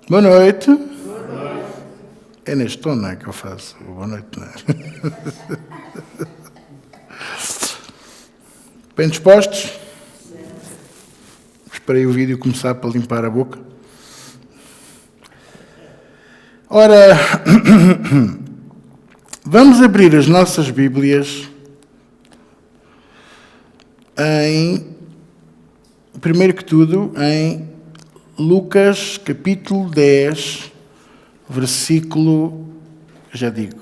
Boa noite. É neste tom, não é, que eu faço? Boa noite, não é? Bem dispostos? Esperei o vídeo começar para limpar a boca. Ora, vamos abrir as nossas Bíblias primeiro que tudo, em Lucas, capítulo 10, versículo, já digo,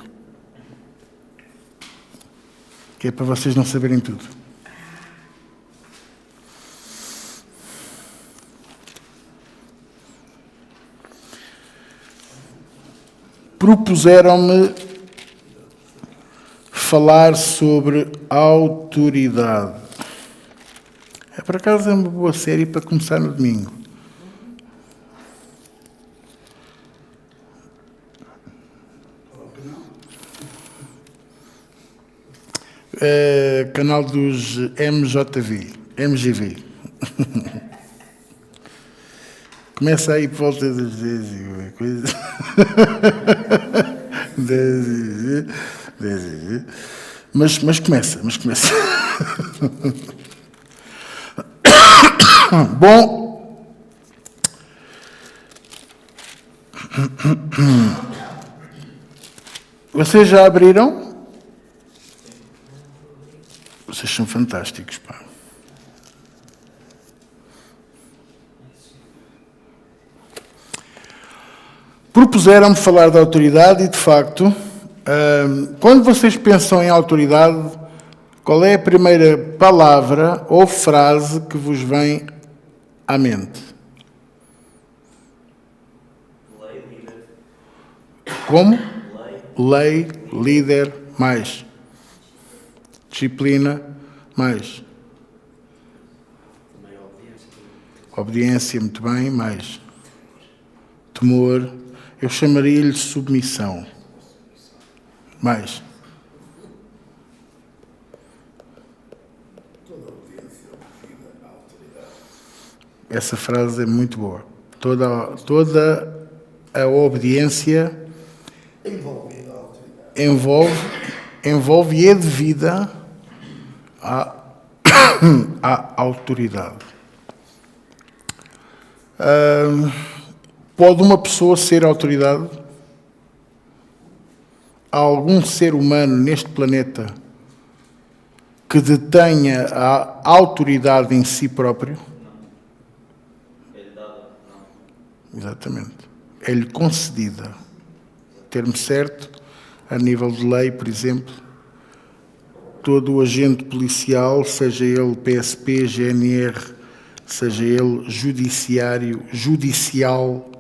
que é para vocês não saberem tudo. Propuseram-me falar sobre autoridade. Por acaso é uma boa série para começar no domingo. Canal dos MGV. Começa aí por volta dos 10 e coisa. 10. Mas começa. Bom, vocês já abriram? Vocês são fantásticos, pá. Propuseram-me falar de autoridade e, de facto, quando vocês pensam em autoridade, qual é a primeira palavra ou frase que vos vem à mente? Lei, líder. Como? Lei, líder, mais. Disciplina, mais. Também obediência. Obediência, muito bem, mais. Temor, eu chamaria-lhe submissão. Mais. Essa frase é muito boa. Toda a obediência envolve e é devida à autoridade. Pode uma pessoa ser autoridade? Há algum ser humano neste planeta que detenha a autoridade em si próprio? Não. Exatamente. É-lhe concedida. Termo certo, a nível de lei, por exemplo, todo o agente policial, seja ele PSP, GNR, seja ele judicial,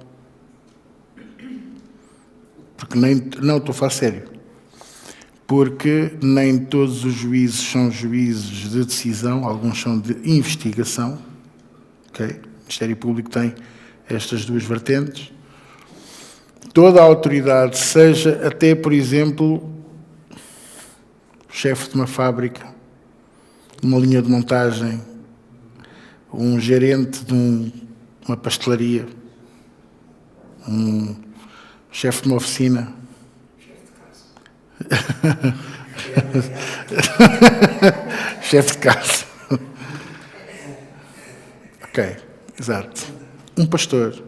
porque não estou a falar sério, porque nem todos os juízes são juízes de decisão, alguns são de investigação, ok? O Ministério Público tem estas duas vertentes. Toda a autoridade, seja até, por exemplo, o chefe de uma fábrica, de uma linha de montagem, um gerente de uma pastelaria, um chefe de uma oficina. Chefe de casa. Ok, exato. Um pastor.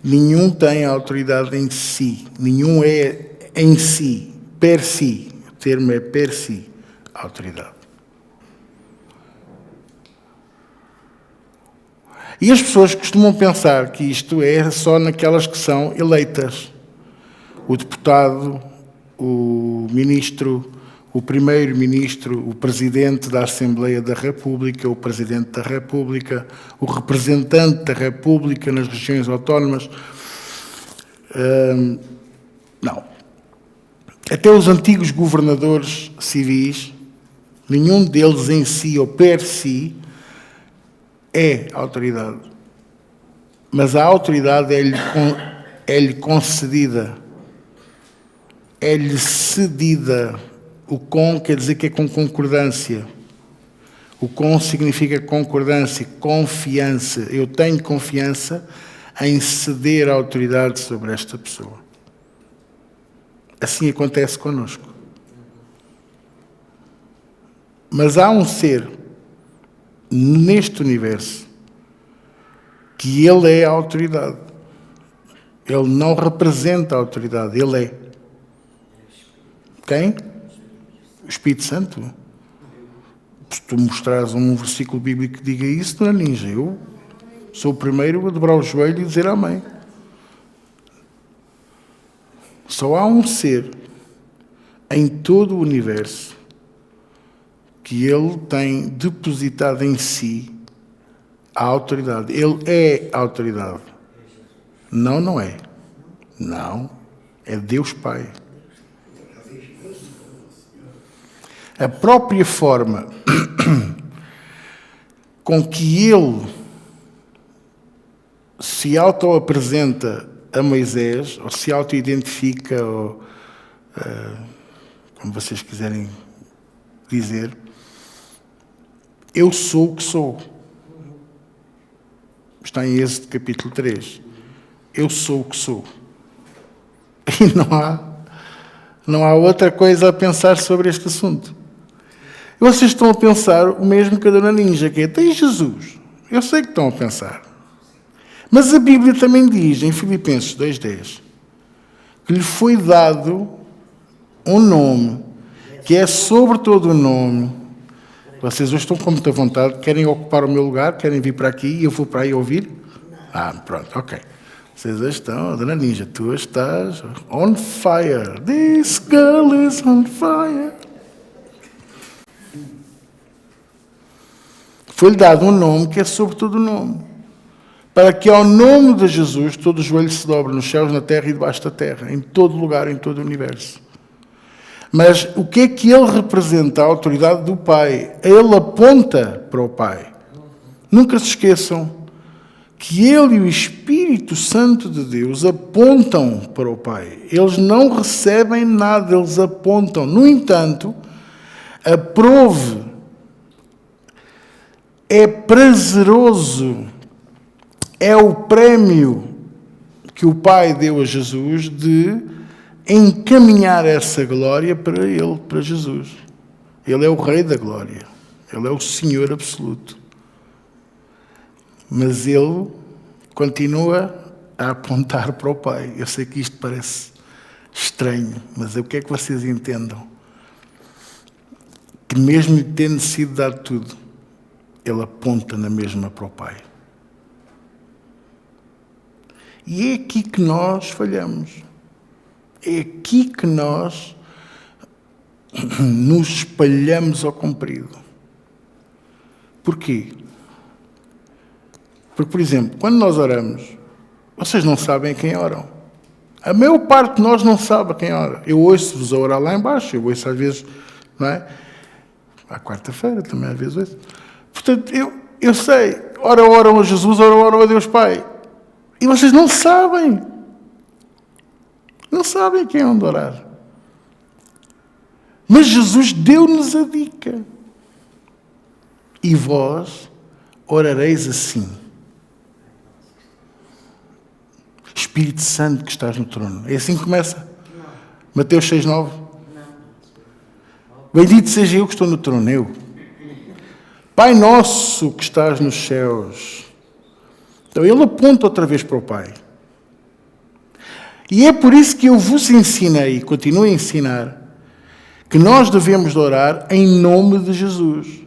Nenhum tem autoridade em si. Nenhum é em si, per si. O termo é per si, autoridade. E as pessoas costumam pensar que isto é só naquelas que são eleitas. O deputado, o ministro, o primeiro-ministro, o presidente da Assembleia da República, o presidente da República, o representante da República nas regiões autónomas. Não. Até os antigos governadores civis, nenhum deles em si ou per si é autoridade. Mas a autoridade é-lhe concedida, é-lhe cedida. O com quer dizer que é com concordância. O com significa concordância, confiança. Eu tenho confiança em ceder a autoridade sobre esta pessoa. Assim acontece connosco. Mas há um ser neste universo que ele é a autoridade. Ele não representa a autoridade, ele é. Quem? O Espírito Santo. Se tu mostrares um versículo bíblico que diga isso, não é ninja. Eu sou o primeiro a dobrar o joelho e dizer amém. Só há um ser em todo o universo que ele tem depositado em si a autoridade. Ele é a autoridade. Não, não é. Não. É Deus Pai. A própria forma com que ele se auto-apresenta a Moisés, ou se auto-identifica, ou como vocês quiserem dizer, eu sou o que sou. Está em Êxodo capítulo 3. Eu sou o que sou. E não há outra coisa a pensar sobre este assunto. E vocês estão a pensar o mesmo que a Dona Ninja, que é, tem Jesus. Eu sei que estão a pensar. Mas a Bíblia também diz, em Filipenses 2:10, que lhe foi dado um nome, que é sobre todo o nome. Vocês hoje estão com muita vontade, querem ocupar o meu lugar, querem vir para aqui e eu vou para aí ouvir? Pronto, ok. Vocês hoje estão, Dona Ninja, tu estás on fire. This girl is on fire. Foi-lhe dado um nome que é sobre todo o nome, para que ao nome de Jesus todo o joelho se dobre nos céus, na terra e debaixo da terra, em todo lugar, em todo o universo. Mas o que é que ele representa? A autoridade do Pai. Ele aponta para o Pai. Nunca se esqueçam que ele e o Espírito Santo de Deus apontam para o Pai. Eles não recebem nada, eles apontam. No entanto, aprove, é prazeroso, é o prémio que o Pai deu a Jesus de encaminhar essa glória para ele, para Jesus. Ele é o Rei da glória. Ele é o Senhor absoluto. Mas ele continua a apontar para o Pai. Eu sei que isto parece estranho, mas eu quero que vocês entendam que mesmo tendo sido dado tudo, ele aponta na mesma para o Pai. E é aqui que nós falhamos. É aqui que nós nos espalhamos ao comprido. Porquê? Porque, por exemplo, quando nós oramos, vocês não sabem quem oram. A maior parte de nós não sabe quem ora. Eu ouço-vos a orar lá embaixo, eu ouço às vezes, não é? À quarta-feira também às vezes ouço. Portanto, eu sei, ora oram a Jesus, ora oram a Deus Pai. E vocês não sabem. Não sabem quem é onde orar. Mas Jesus deu-nos a dica. E vós orareis assim. Espírito Santo que estás no trono. É assim que começa? Não. Mateus 6:9. Não. Bendito seja eu que estou no trono, eu. Pai nosso que estás nos céus. Então ele aponta outra vez para o Pai. E é por isso que eu vos ensinei, e continuo a ensinar, que nós devemos de orar em nome de Jesus.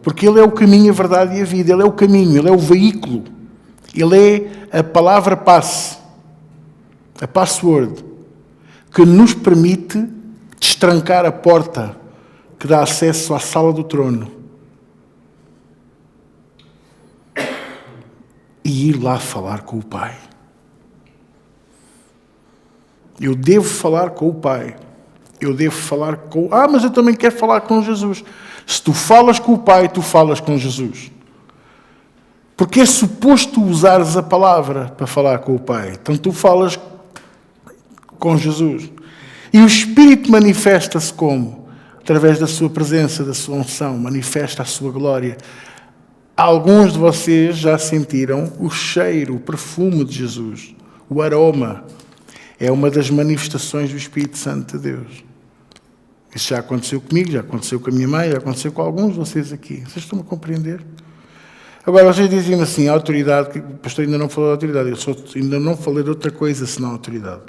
Porque ele é o caminho, a verdade e a vida. Ele é o caminho, ele é o veículo. Ele é a palavra passe, a password, que nos permite destrancar a porta que dá acesso à sala do trono e ir lá falar com o Pai. Eu devo falar com o Pai. Eu devo falar com... mas eu também quero falar com Jesus. Se tu falas com o Pai, tu falas com Jesus. Porque é suposto usares a palavra para falar com o Pai. Então tu falas com Jesus. E o Espírito manifesta-se como? Através da sua presença, da sua unção. Manifesta a sua glória. Alguns de vocês já sentiram o cheiro, o perfume de Jesus, o aroma. É uma das manifestações do Espírito Santo de Deus. Isso já aconteceu comigo, já aconteceu com a minha mãe, já aconteceu com alguns de vocês aqui. Vocês estão a compreender? Agora, vocês dizem assim, a autoridade, que o pastor ainda não falou da autoridade, ainda não falei de outra coisa senão a autoridade.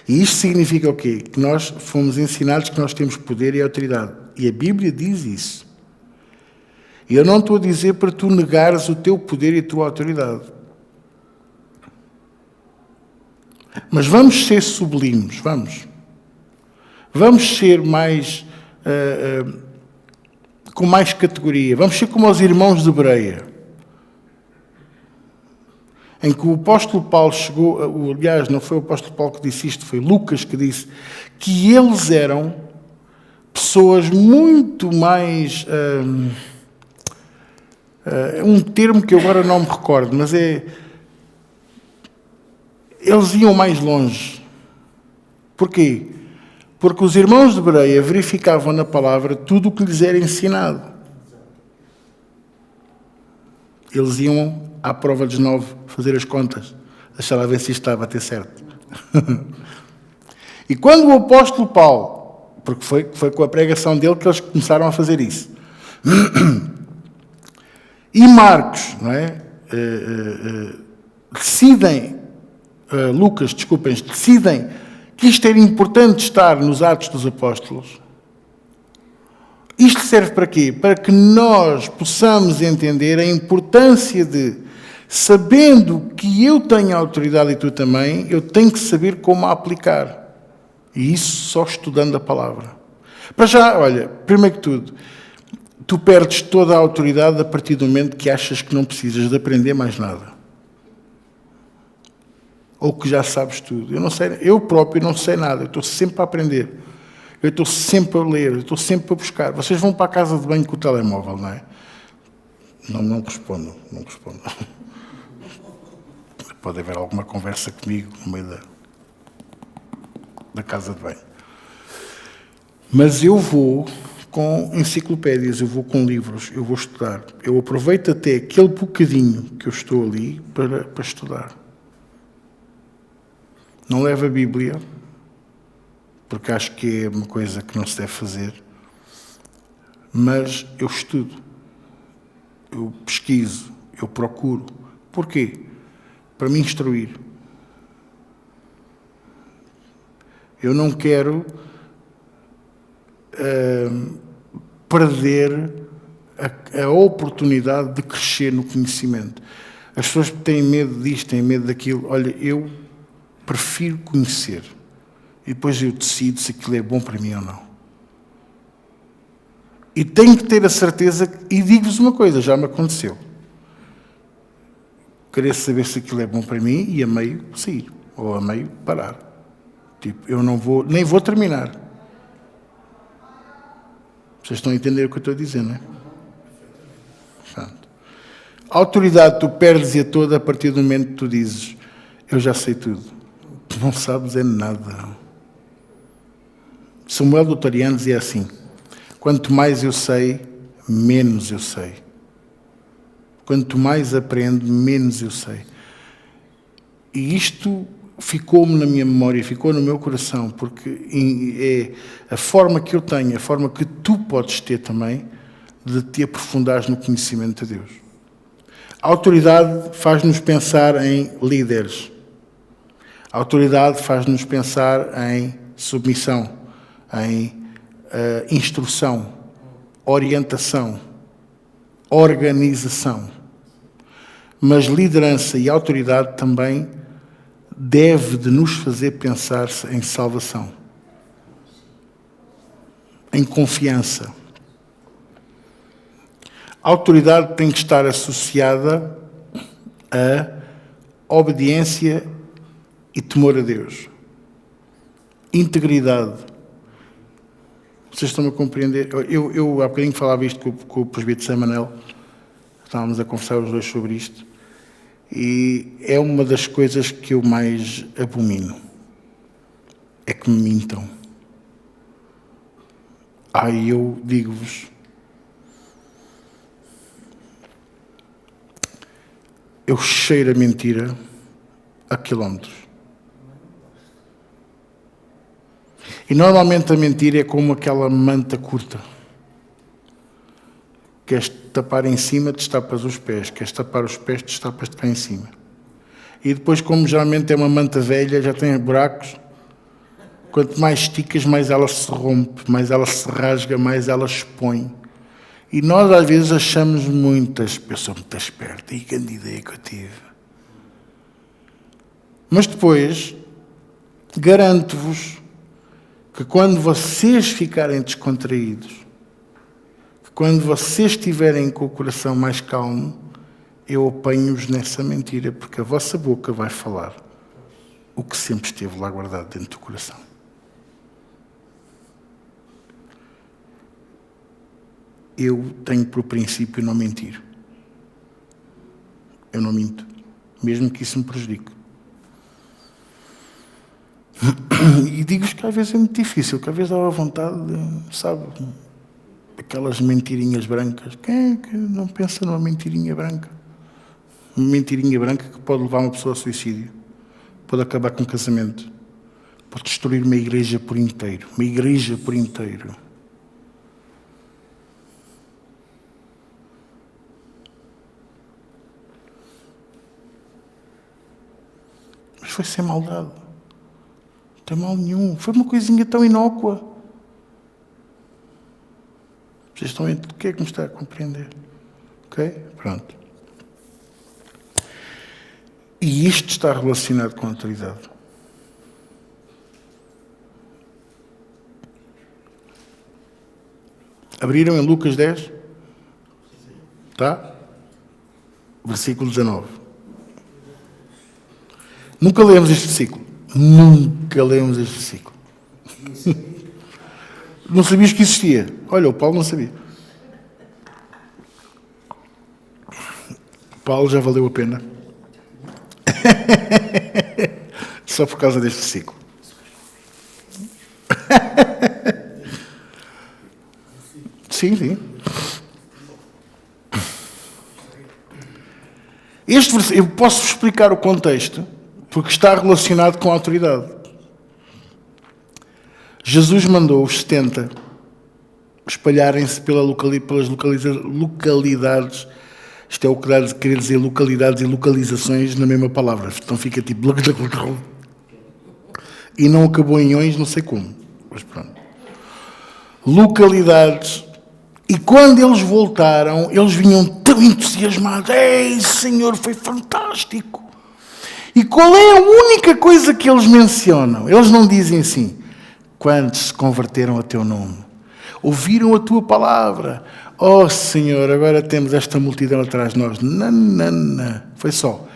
E isto significa o quê? Que nós fomos ensinados que nós temos poder e autoridade. E a Bíblia diz isso. E eu não estou a dizer para tu negares o teu poder e a tua autoridade. Mas vamos ser sublimes, vamos. Vamos ser mais... com mais categoria. Vamos ser como os irmãos de Bereia. Em que o apóstolo Paulo chegou... Aliás, não foi o apóstolo Paulo que disse isto, foi Lucas que disse que eles eram pessoas muito mais... um termo que eu agora não me recordo, mas é... Eles iam mais longe. Porquê? Porque os irmãos de Bereia verificavam na palavra tudo o que lhes era ensinado. Eles iam à prova dos 9 fazer as contas. Deixar lá ver se isto estava a ter certo. E quando o apóstolo Paulo, porque foi com a pregação dele que eles começaram a fazer isso, e Marcos, não é? Decidem que isto era importante estar nos Atos dos Apóstolos. Isto serve para quê? Para que nós possamos entender a importância de, sabendo que eu tenho autoridade e tu também, eu tenho que saber como a aplicar. E isso só estudando a palavra. Para já, olha, primeiro que tudo, tu perdes toda a autoridade a partir do momento que achas que não precisas de aprender mais nada. Ou que já sabes tudo. Eu próprio não sei nada, eu estou sempre a aprender. Eu estou sempre a ler, eu estou sempre a buscar. Vocês vão para a casa de banho com o telemóvel, não é? Não respondam. Pode haver alguma conversa comigo no meio da casa de banho. Mas eu vou com enciclopédias, eu vou com livros, eu vou estudar. Eu aproveito até aquele bocadinho que eu estou ali para estudar. Não levo a Bíblia, porque acho que é uma coisa que não se deve fazer, mas eu estudo, eu pesquiso, eu procuro. Porquê? Para me instruir. Eu não quero perder a oportunidade de crescer no conhecimento. As pessoas têm medo disto, têm medo daquilo. Olha, eu prefiro conhecer. E depois eu decido se aquilo é bom para mim ou não. E tenho que ter a certeza, e digo-vos uma coisa, já me aconteceu. Querer saber se aquilo é bom para mim e a meio sair, ou a meio parar. Tipo, eu não vou, nem vou terminar. Vocês estão a entender o que eu estou a dizer, não é? Portanto, a autoridade tu perdes-a toda a partir do momento que tu dizes, eu já sei tudo. Tu não sabes é nada. Samuel do Tariano dizia assim, quanto mais eu sei, menos eu sei. Quanto mais aprendo, menos eu sei. E isto ficou-me na minha memória, ficou no meu coração, porque é a forma que eu tenho, a forma que tu podes ter também, de te aprofundares no conhecimento de Deus. A autoridade faz-nos pensar em líderes. A autoridade faz-nos pensar em submissão, em instrução, orientação, organização. Mas liderança e autoridade também deve de nos fazer pensar em salvação, em confiança. A autoridade tem que estar associada a obediência e temor a Deus. Integridade. Vocês estão a compreender? Eu há bocadinho falava isto com o presbítero Samanel. Estávamos a conversar os dois sobre isto. E é uma das coisas que eu mais abomino. É que me mintam. Eu digo-vos, eu cheiro a mentira a quilómetros. E normalmente a mentira é como aquela manta curta. Queres tapar em cima, destapas os pés. Queres tapar os pés, destapas-te cá em cima. E depois, como geralmente é uma manta velha, já tem buracos, quanto mais esticas, mais ela se rompe, mais ela se rasga, mais ela expõe. E nós às vezes achamos muitas, eu sou muito esperta, e grande ideia que eu tive. Mas depois, garanto-vos que quando vocês ficarem descontraídos, que quando vocês estiverem com o coração mais calmo, eu apanho-os nessa mentira, porque a vossa boca vai falar o que sempre esteve lá guardado dentro do coração. Eu tenho por princípio não mentir. Eu não minto, mesmo que isso me prejudique. E digo-vos que às vezes é muito difícil, que às vezes dá a vontade de, sabe, aquelas mentirinhas brancas. Quem é que não pensa numa mentirinha branca? Uma mentirinha branca que pode levar uma pessoa ao suicídio, pode acabar com um casamento, pode destruir uma igreja por inteiro. Uma igreja por inteiro. Mas foi sem maldade. Não tem mal nenhum. Foi uma coisinha tão inócua. Vocês estão entre o que é que me está a compreender? Ok? Pronto. E isto está relacionado com a autoridade. Abriram em Lucas 10? Tá? Versículo 19. Nunca lemos este versículo. Nunca lemos este versículo. Não sabias que existia? Olha, o Paulo não sabia. Paulo já valeu a pena. Só por causa deste versículo. Sim, sim. Este versículo, eu posso explicar o contexto, porque está relacionado com a autoridade. Jesus mandou os 70 espalharem-se pelas localidades. Isto é o que querer dizer localidades e localizações na mesma palavra. Então fica tipo... E não acabou em ões, não sei como. Mas pronto. Localidades. E quando eles voltaram, eles vinham tão entusiasmados. Ei, Senhor, foi fantástico. E qual é a única coisa que eles mencionam? Eles não dizem assim: quantos se converteram a teu nome? Ouviram a tua palavra. Oh, Senhor, agora temos esta multidão atrás de nós. Não, não, não. Foi só.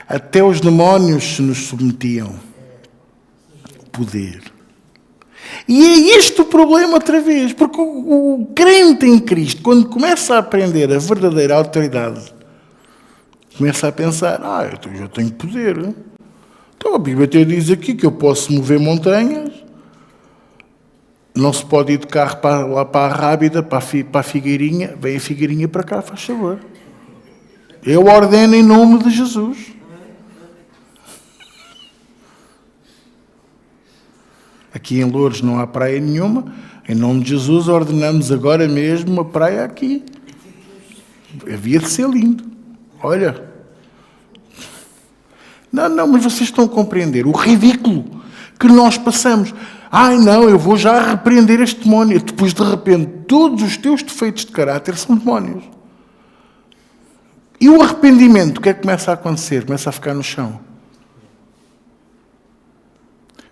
Até os demónios se nos submetiam. Poder. E é este o problema outra vez. Porque o crente em Cristo, quando começa a aprender a verdadeira autoridade, começa a pensar: eu tenho poder. Então a Bíblia até diz aqui que eu posso mover montanhas. Não se pode ir de carro lá para a Rábida, para a Figueirinha. Vem a Figueirinha para cá, faz favor. Eu ordeno em nome de Jesus. Aqui em Loures não há praia nenhuma. Em nome de Jesus ordenamos agora mesmo uma praia aqui. Havia de ser lindo. Olha. Não, mas vocês estão a compreender o ridículo que nós passamos. Não, eu vou já repreender este demónio. Depois, de repente, todos os teus defeitos de caráter são demónios. E o arrependimento, o que é que começa a acontecer? Começa a ficar no chão.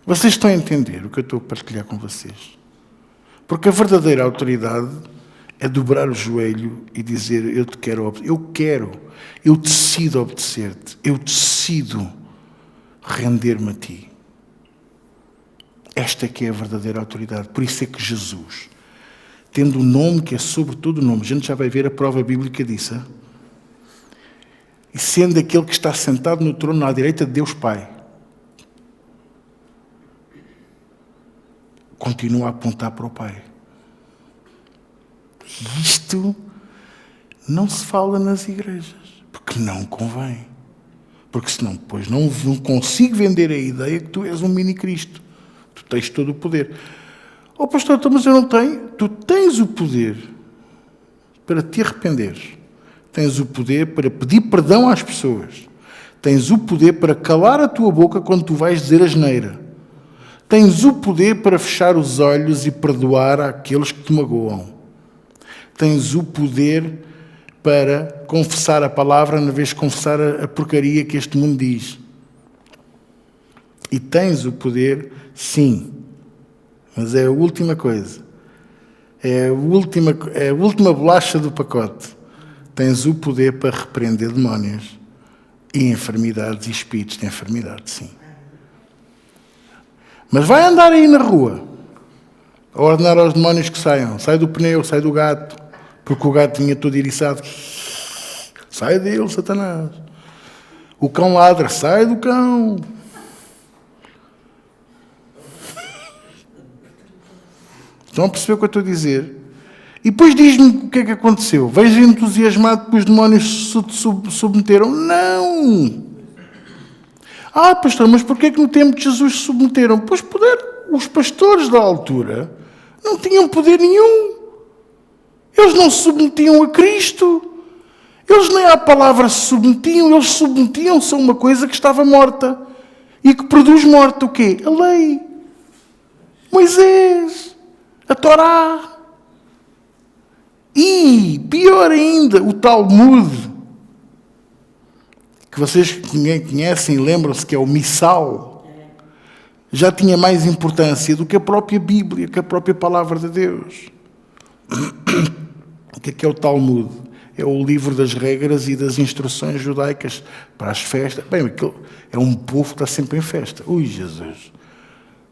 Vocês estão a entender o que eu estou a partilhar com vocês? Porque a verdadeira autoridade é dobrar o joelho e dizer: eu te quero, eu decido obedecer-te, eu decido render-me a ti. Esta é que é a verdadeira autoridade. Por isso é que Jesus, tendo um nome que é sobre todo o nome, a gente já vai ver a prova bíblica disso, hein? E sendo aquele que está sentado no trono à direita de Deus Pai, continua a apontar para o Pai. Isto não se fala nas igrejas, porque não convém. Porque senão depois não consigo vender a ideia que tu és um mini Cristo. Tu tens todo o poder. Oh pastor, mas eu não tenho. Tu tens o poder para te arrependeres. Tens o poder para pedir perdão às pessoas. Tens o poder para calar a tua boca quando tu vais dizer asneira. Tens o poder para fechar os olhos e perdoar àqueles que te magoam. Tens o poder para confessar a palavra na vez de confessar a porcaria que este mundo diz. E tens o poder, sim. Mas é a última coisa. É a última bolacha do pacote. Tens o poder para repreender demónios e enfermidades e espíritos de enfermidade, sim. Mas vai andar aí na rua a ordenar aos demónios que saiam. Sai do pneu, sai do gato, porque o gato vinha todo eriçado. Sai dele, Satanás. O cão ladra, sai do cão. Estão a perceber o que eu estou a dizer? E depois diz-me o que é que aconteceu. Vejo entusiasmado porque os demónios se submeteram. Não! Ah, pastor, mas porquê é que no tempo de Jesus se submeteram? Pois os pastores da altura não tinham poder nenhum. Eles não se submetiam a Cristo. Eles nem à palavra se submetiam. Eles submetiam-se a uma coisa que estava morta. E que produz morte o quê? A lei. Moisés. A Torá. E, pior ainda, o Talmud, que vocês conhecem, lembram-se que é o Missal, já tinha mais importância do que a própria Bíblia, que a própria Palavra de Deus. O que é o Talmud? É o livro das regras e das instruções judaicas para as festas. Bem, é um povo que está sempre em festa. Ui, Jesus!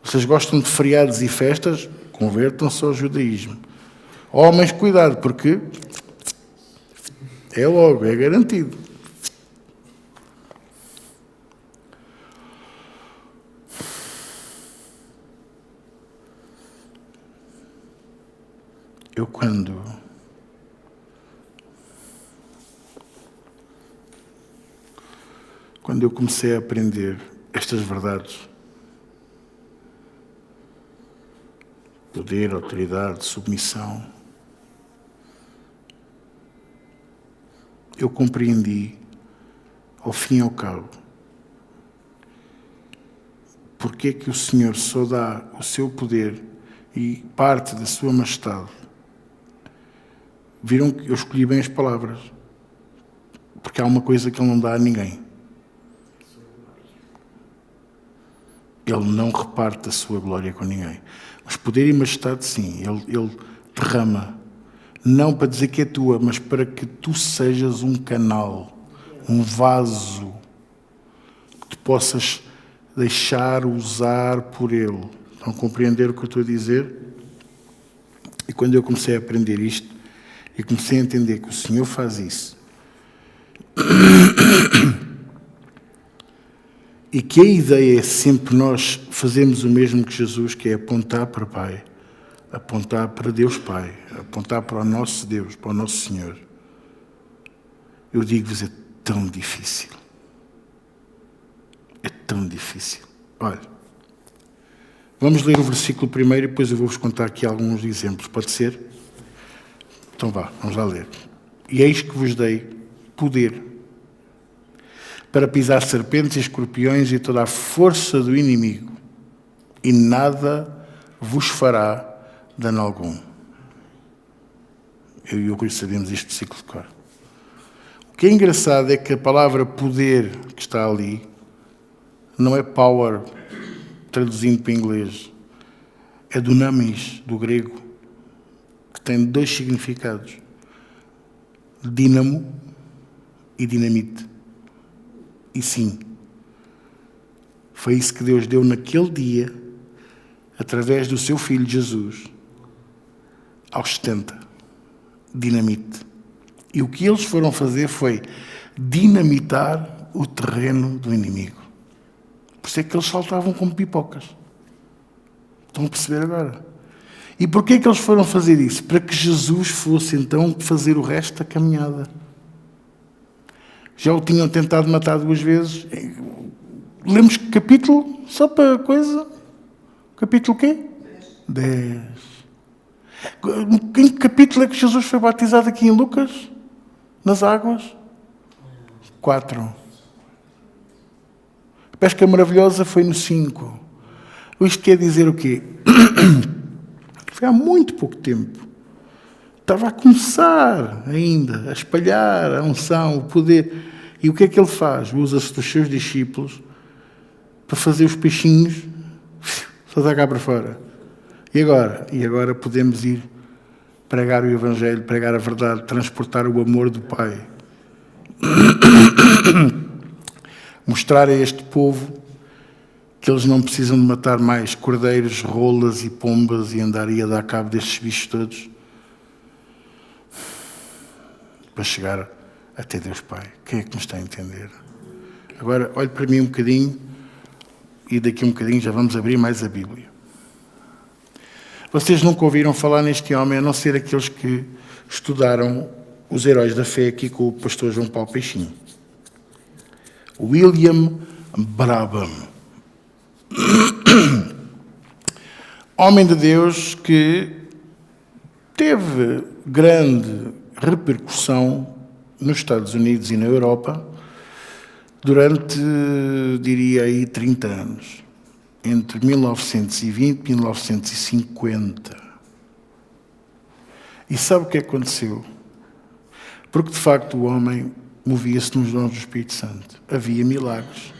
Vocês gostam de feriados e festas? Convertam-se ao judaísmo. Homens, cuidado, porque é logo, é garantido. Eu quando eu comecei a aprender estas verdades, poder, autoridade, submissão, eu compreendi, ao fim e ao cabo, porque é que o Senhor só dá o seu poder e parte da sua majestade. Viram que eu escolhi bem as palavras, porque há uma coisa que Ele não dá a ninguém. Ele não reparte a sua glória com ninguém. Mas poder e majestade, sim, Ele derrama. Não para dizer que é tua, mas para que tu sejas um canal, um vaso, que te possas deixar usar por Ele. Estão a compreender o que eu estou a dizer? E quando eu comecei a aprender isto, e comecei a entender que o Senhor faz isso, e que a ideia é sempre nós fazermos o mesmo que Jesus, que é apontar para o Pai, apontar para Deus Pai, apontar para o nosso Deus, para o nosso Senhor. Eu digo-vos, é tão difícil. É tão difícil. Olha, vamos ler o versículo primeiro e depois eu vou-vos contar aqui alguns exemplos. Pode ser? Então vá, vamos lá ler. E eis que vos dei poder para pisar serpentes e escorpiões e toda a força do inimigo, e nada vos fará dano algum. Eu e o Rui sabemos este versículo de cor. O que é engraçado é que a palavra poder que está ali não é power, traduzindo para inglês, é dunamis, do grego, que tem dois significados: dínamo e dinamite. E sim, foi isso que Deus deu naquele dia, através do seu Filho Jesus, aos 70, dinamite. E o que eles foram fazer foi dinamitar o terreno do inimigo. Por isso é que eles saltavam como pipocas. Estão a perceber agora? E porquê é que eles foram fazer isso? Para que Jesus fosse então fazer o resto da caminhada. Já o tinham tentado matar 2 vezes. Lemos que capítulo? Só para coisa? Capítulo quê? 10. Em que capítulo é que Jesus foi batizado aqui em Lucas? Nas águas? 4. A pesca maravilhosa foi no 5. Isto quer dizer o quê? Foi há muito pouco tempo. Estava a começar ainda a espalhar a unção, o poder. E o que é que ele faz? Usa-se dos seus discípulos para fazer os peixinhos só dar cá para fora. E agora? E agora podemos ir pregar o Evangelho, pregar a verdade, transportar o amor do Pai. Mostrar a este povo que eles não precisam de matar mais cordeiros, rolas e pombas e andar a dar cabo destes bichos todos para chegar até Deus Pai. Quem é que me está a entender? Agora, olhe para mim um bocadinho e daqui a um bocadinho já vamos abrir mais a Bíblia. Vocês nunca ouviram falar neste homem, a não ser aqueles que estudaram os heróis da fé aqui com o pastor João Paulo Peixinho. William Branham. Homem de Deus que teve grande repercussão nos Estados Unidos e na Europa durante, diria aí, 30 anos. Entre 1920 e 1950. E sabe o que aconteceu? Porque, de facto, o homem movia-se nos dons do Espírito Santo. Havia milagres.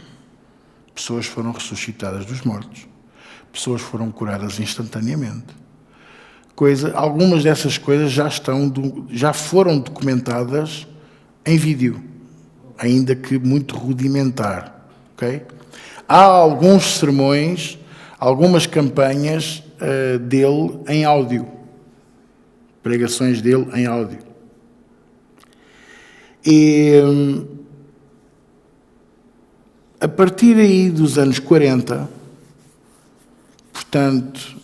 Pessoas foram ressuscitadas dos mortos. Pessoas foram curadas instantaneamente. Algumas dessas coisas já foram documentadas em vídeo, ainda que muito rudimentar. Okay? Há alguns sermões, algumas campanhas dele em áudio. Pregações dele em áudio. E a partir aí dos anos 40, portanto,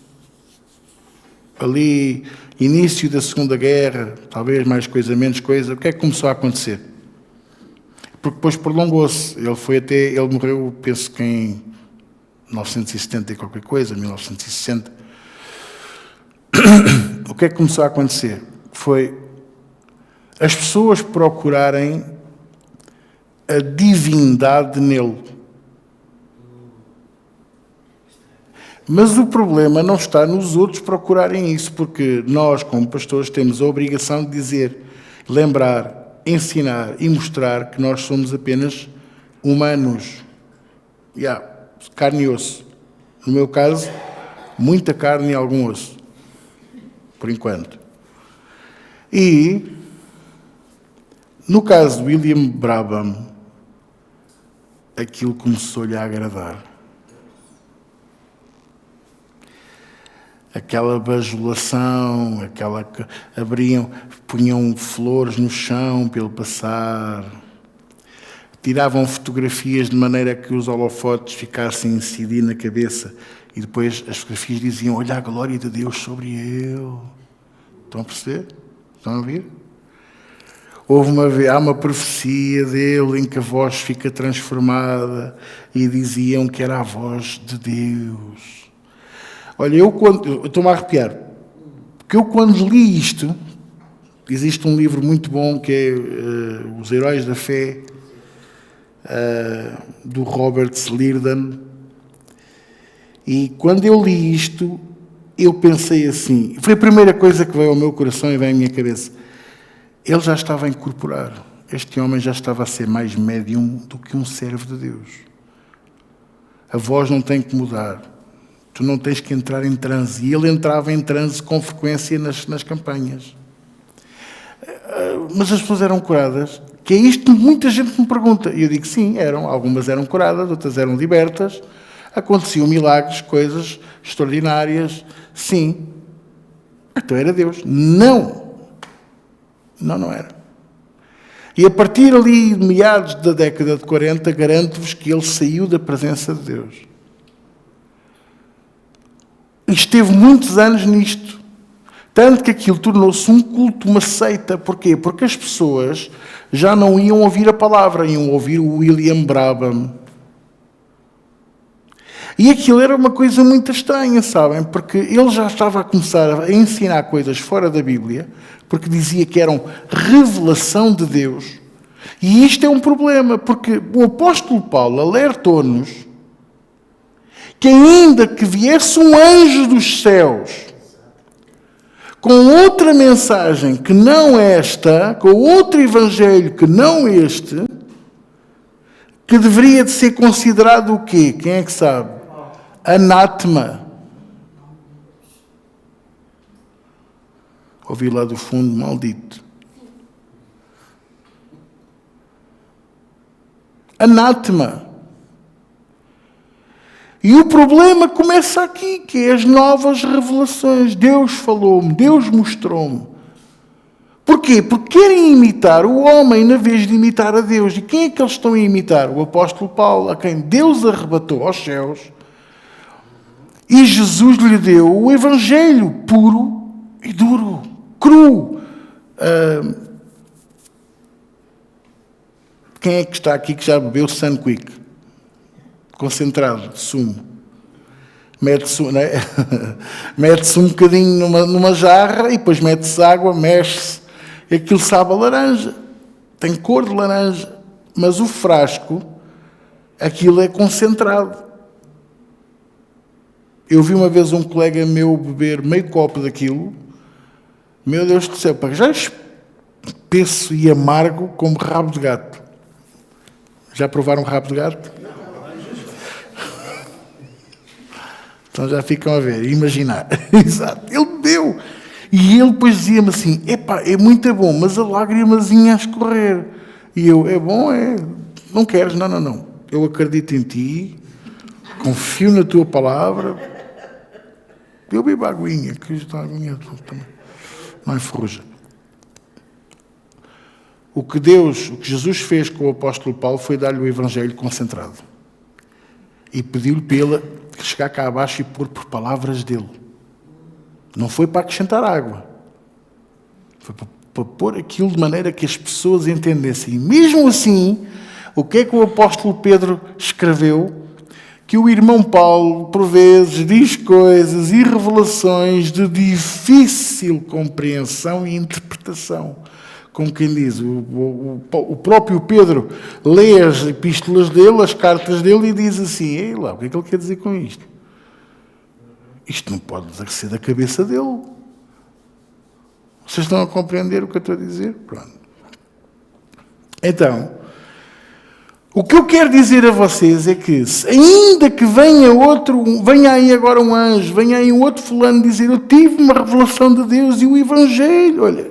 ali, início da Segunda Guerra, talvez mais coisa, menos coisa, o que é que começou a acontecer? Porque depois prolongou-se. Ele morreu, penso que em 1970 e qualquer coisa, 1960. O que é que começou a acontecer? Foi as pessoas procurarem a divindade nele. Mas o problema não está nos outros procurarem isso, porque nós, como pastores, temos a obrigação de dizer, lembrar, ensinar e mostrar que nós somos apenas humanos. Carne e osso. No meu caso, muita carne e algum osso. Por enquanto. E, no caso de William Branham, aquilo começou-lhe a agradar. Aquela bajulação, punham flores no chão para ele passar, tiravam fotografias de maneira que os holofotes ficassem a incidir na cabeça e depois as fotografias diziam, olha a glória de Deus sobre ele. Estão a perceber? Estão a ouvir? Há uma profecia dele em que a voz fica transformada e diziam que era a voz de Deus. Olha, eu estou-me a arrepiar, porque eu quando li isto, existe um livro muito bom que é Os Heróis da Fé, do Robert Liardon, e quando eu li isto, eu pensei assim, foi a primeira coisa que veio ao meu coração e veio à minha cabeça, ele já estava a incorporar, este homem já estava a ser mais médium do que um servo de Deus. A voz não tem que mudar. Tu não tens que entrar em transe. E ele entrava em transe com frequência nas campanhas. Mas as pessoas eram curadas. Que é isto que muita gente me pergunta. E eu digo, sim, eram. Algumas eram curadas, outras eram libertas. Aconteciam milagres, coisas extraordinárias. Sim. Então era Deus. Não. Não era. E a partir ali de meados da década de 40, garanto-vos que ele saiu da presença de Deus. Esteve muitos anos nisto. Tanto que aquilo tornou-se um culto, uma seita. Porquê? Porque as pessoas já não iam ouvir a palavra, iam ouvir o William Brabham. E aquilo era uma coisa muito estranha, sabem? Porque ele já estava a começar a ensinar coisas fora da Bíblia, porque dizia que eram revelação de Deus. E isto é um problema, porque o apóstolo Paulo alertou-nos que ainda que viesse um anjo dos céus com outra mensagem que não esta, com outro evangelho que não este, que deveria de ser considerado o quê? Quem é que sabe? Anátema. Ouvi lá do fundo, maldito. Anátema. E o problema começa aqui, que é as novas revelações. Deus falou-me, Deus mostrou-me. Porquê? Porque querem imitar o homem na vez de imitar a Deus. E quem é que eles estão a imitar? O apóstolo Paulo, a quem Deus arrebatou aos céus. E Jesus lhe deu o evangelho puro e duro, cru. Quem é que está aqui que já bebeu Sunquick? Concentrado, sumo. Mete-se, não é? Mete-se um bocadinho numa jarra e depois mete-se água, mexe-se. E aquilo sabe a laranja. Tem cor de laranja. Mas o frasco, aquilo é concentrado. Eu vi uma vez um colega meu beber meio copo daquilo. Meu Deus do céu, já espesso e amargo como rabo de gato. Já provaram rabo de gato? Então já ficam a ver, imaginar. Exato, ele bebeu. E ele depois dizia-me assim, epá, é muito bom, mas a lágrimazinha a escorrer. E eu, é bom, é. Não queres? Não, não, não. Eu acredito em ti, confio na tua palavra. Eu bebo a aguinha, que isto a aguinha também não é ferruja. O que Jesus fez com o apóstolo Paulo foi dar-lhe o evangelho concentrado. E pediu-lhe para ele chegar cá abaixo e pôr por palavras dele. Não foi para acrescentar água. Foi para pôr aquilo de maneira que as pessoas entendessem. E mesmo assim, o que é que o apóstolo Pedro escreveu? Que o irmão Paulo, por vezes, diz coisas e revelações de difícil compreensão e interpretação. Como quem diz, o próprio Pedro lê as epístolas dele, as cartas dele, e diz assim, ei lá, o que é que ele quer dizer com isto? Isto não pode ser da cabeça dele. Vocês estão a compreender o que eu estou a dizer? Pronto. Então, o que eu quero dizer a vocês é que, ainda que venha aí agora um anjo, venha aí um outro fulano dizer, eu tive uma revelação de Deus e o evangelho, olha,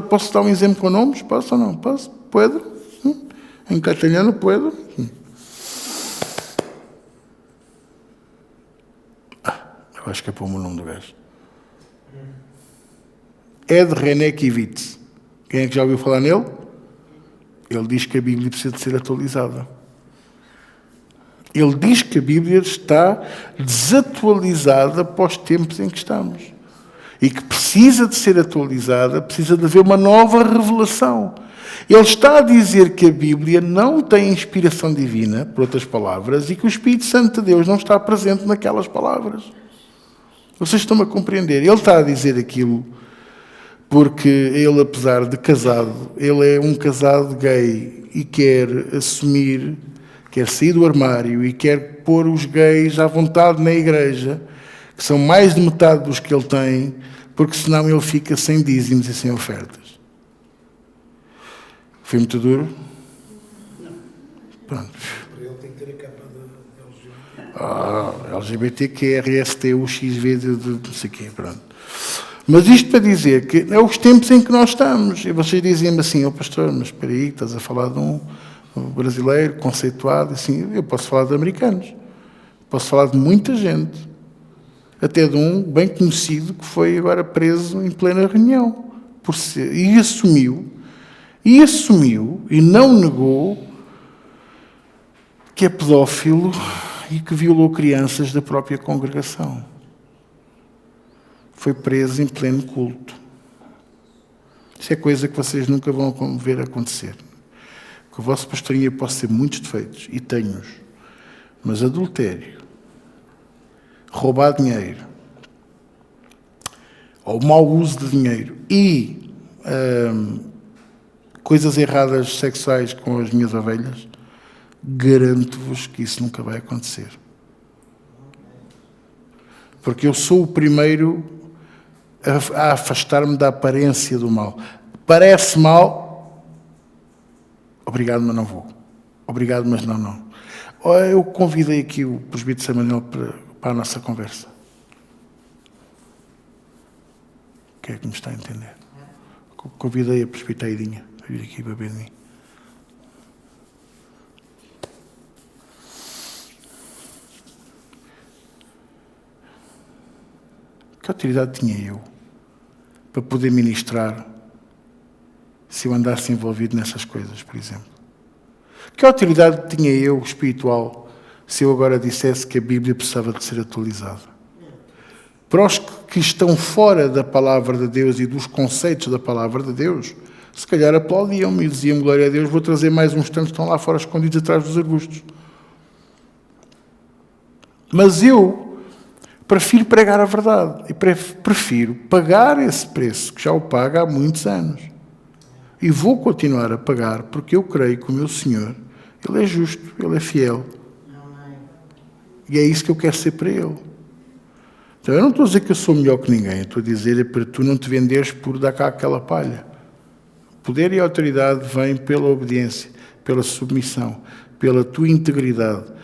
posso dar um exemplo com nomes? Posso ou não? Posso? Puedo? Em castelhano, puedo? Eu acho que é para o nome do gajo. Ed René Kivitz. Quem é que já ouviu falar nele? Ele diz que a Bíblia precisa de ser atualizada. Ele diz que a Bíblia está desatualizada para os tempos em que estamos. E que precisa de ser atualizada, precisa de haver uma nova revelação. Ele está a dizer que a Bíblia não tem inspiração divina, por outras palavras, e que o Espírito Santo de Deus não está presente naquelas palavras. Vocês estão a compreender? Ele está a dizer aquilo porque ele, apesar de casado, ele é um casado gay e quer assumir, quer sair do armário e quer pôr os gays à vontade na igreja, que são mais de metade dos que ele tem, porque senão ele fica sem dízimos e sem ofertas. Foi muito duro? Não. Pronto. Ele tem que ter a capa da LGBT. LGBTQRSTUXV de não sei o quê, pronto. Mas isto para dizer que é os tempos em que nós estamos. E vocês dizem-me assim, pastor, mas espera aí, estás a falar de um brasileiro conceituado, assim, eu posso falar de americanos. Posso falar de muita gente. Até de um bem conhecido que foi agora preso em plena reunião. E assumiu, e não negou que é pedófilo e que violou crianças da própria congregação. foi preso em pleno culto. Isso é coisa que vocês nunca vão ver acontecer. Que o vosso pastorinho possa ter muitos defeitos, e tenho-os, mas adultério, roubar dinheiro, ou mau uso de dinheiro e coisas erradas sexuais com as minhas ovelhas, garanto-vos que isso nunca vai acontecer. Porque eu sou o primeiro a afastar-me da aparência do mal. Parece mal, obrigado, mas não vou. Obrigado, mas não. Eu convidei aqui o presbítero Samuel para a nossa conversa. Quem é que me está a entender? Convidei a presbiteridinha a vir aqui beber de mim. Que autoridade tinha eu para poder ministrar se eu andasse envolvido nessas coisas, por exemplo? Que autoridade tinha eu, espiritual, se eu agora dissesse que a Bíblia precisava de ser atualizada? Para os que estão fora da palavra de Deus e dos conceitos da palavra de Deus, se calhar aplaudiam-me e diziam, glória a Deus, vou trazer mais uns tantos que estão lá fora escondidos atrás dos arbustos. Mas eu prefiro pregar a verdade e prefiro pagar esse preço, que já o pago há muitos anos. E vou continuar a pagar, porque eu creio que o meu Senhor, Ele é justo, Ele é fiel. E é isso que eu quero ser para Ele. Então eu não estou a dizer que eu sou melhor que ninguém, eu estou a dizer é para tu não te venderes por dar cá aquela palha. Poder e autoridade vêm pela obediência, pela submissão, pela tua integridade,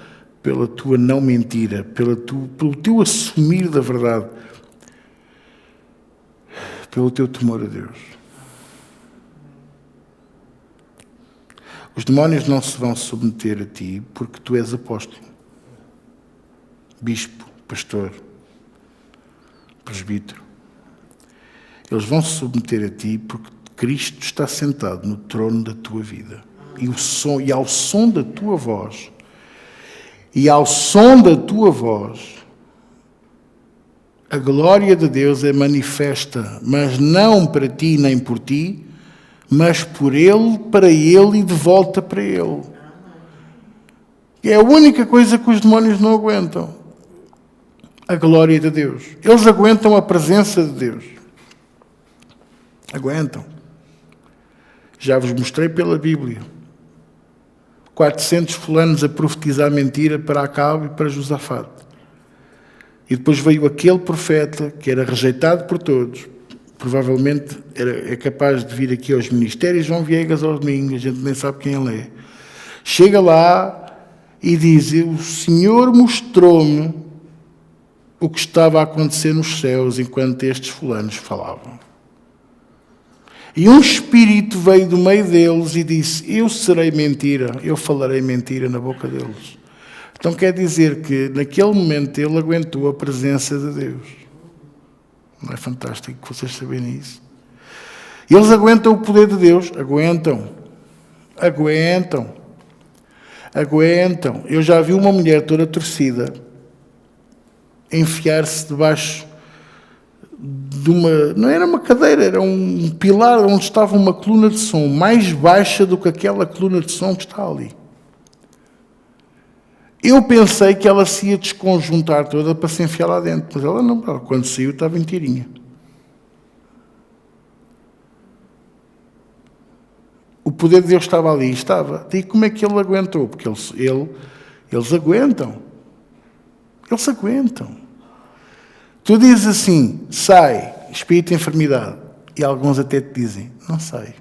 pela tua não mentira, pelo teu assumir da verdade, pelo teu temor a Deus. Os demónios não se vão submeter a ti porque tu és apóstolo, bispo, pastor, presbítero. Eles vão se submeter a ti porque Cristo está sentado no trono da tua vida. E ao som da tua voz, a glória de Deus é manifesta, mas não para ti nem por ti, mas por Ele, para Ele e de volta para Ele. É a única coisa que os demónios não aguentam. A glória de Deus. Eles aguentam a presença de Deus. Aguentam. Já vos mostrei pela Bíblia. 400 fulanos a profetizar mentira para Acabe e para Josafate. E depois veio aquele profeta que era rejeitado por todos. Provavelmente é capaz de vir aqui aos ministérios João Viegas aos domingos, a gente nem sabe quem ele é. Chega lá e diz, o Senhor mostrou-me o que estava a acontecer nos céus enquanto estes fulanos falavam. E um espírito veio do meio deles e disse, eu serei mentira, eu falarei mentira na boca deles. Então quer dizer que naquele momento ele aguentou a presença de Deus. Não é fantástico vocês saberem isso? E eles aguentam o poder de Deus? Aguentam. Eu já vi uma mulher toda torcida enfiar-se debaixo de uma... Não era uma cadeira, era um pilar onde estava uma coluna de som mais baixa do que aquela coluna de som que está ali. Eu pensei que ela se ia desconjuntar toda para se enfiar lá dentro, mas ela não, quando saiu estava inteirinha. O poder de Deus estava ali, estava. E como é que ele aguentou? Porque eles aguentam. Eles aguentam. Tu dizes assim, sai, espírito de enfermidade. E alguns até te dizem, não sai.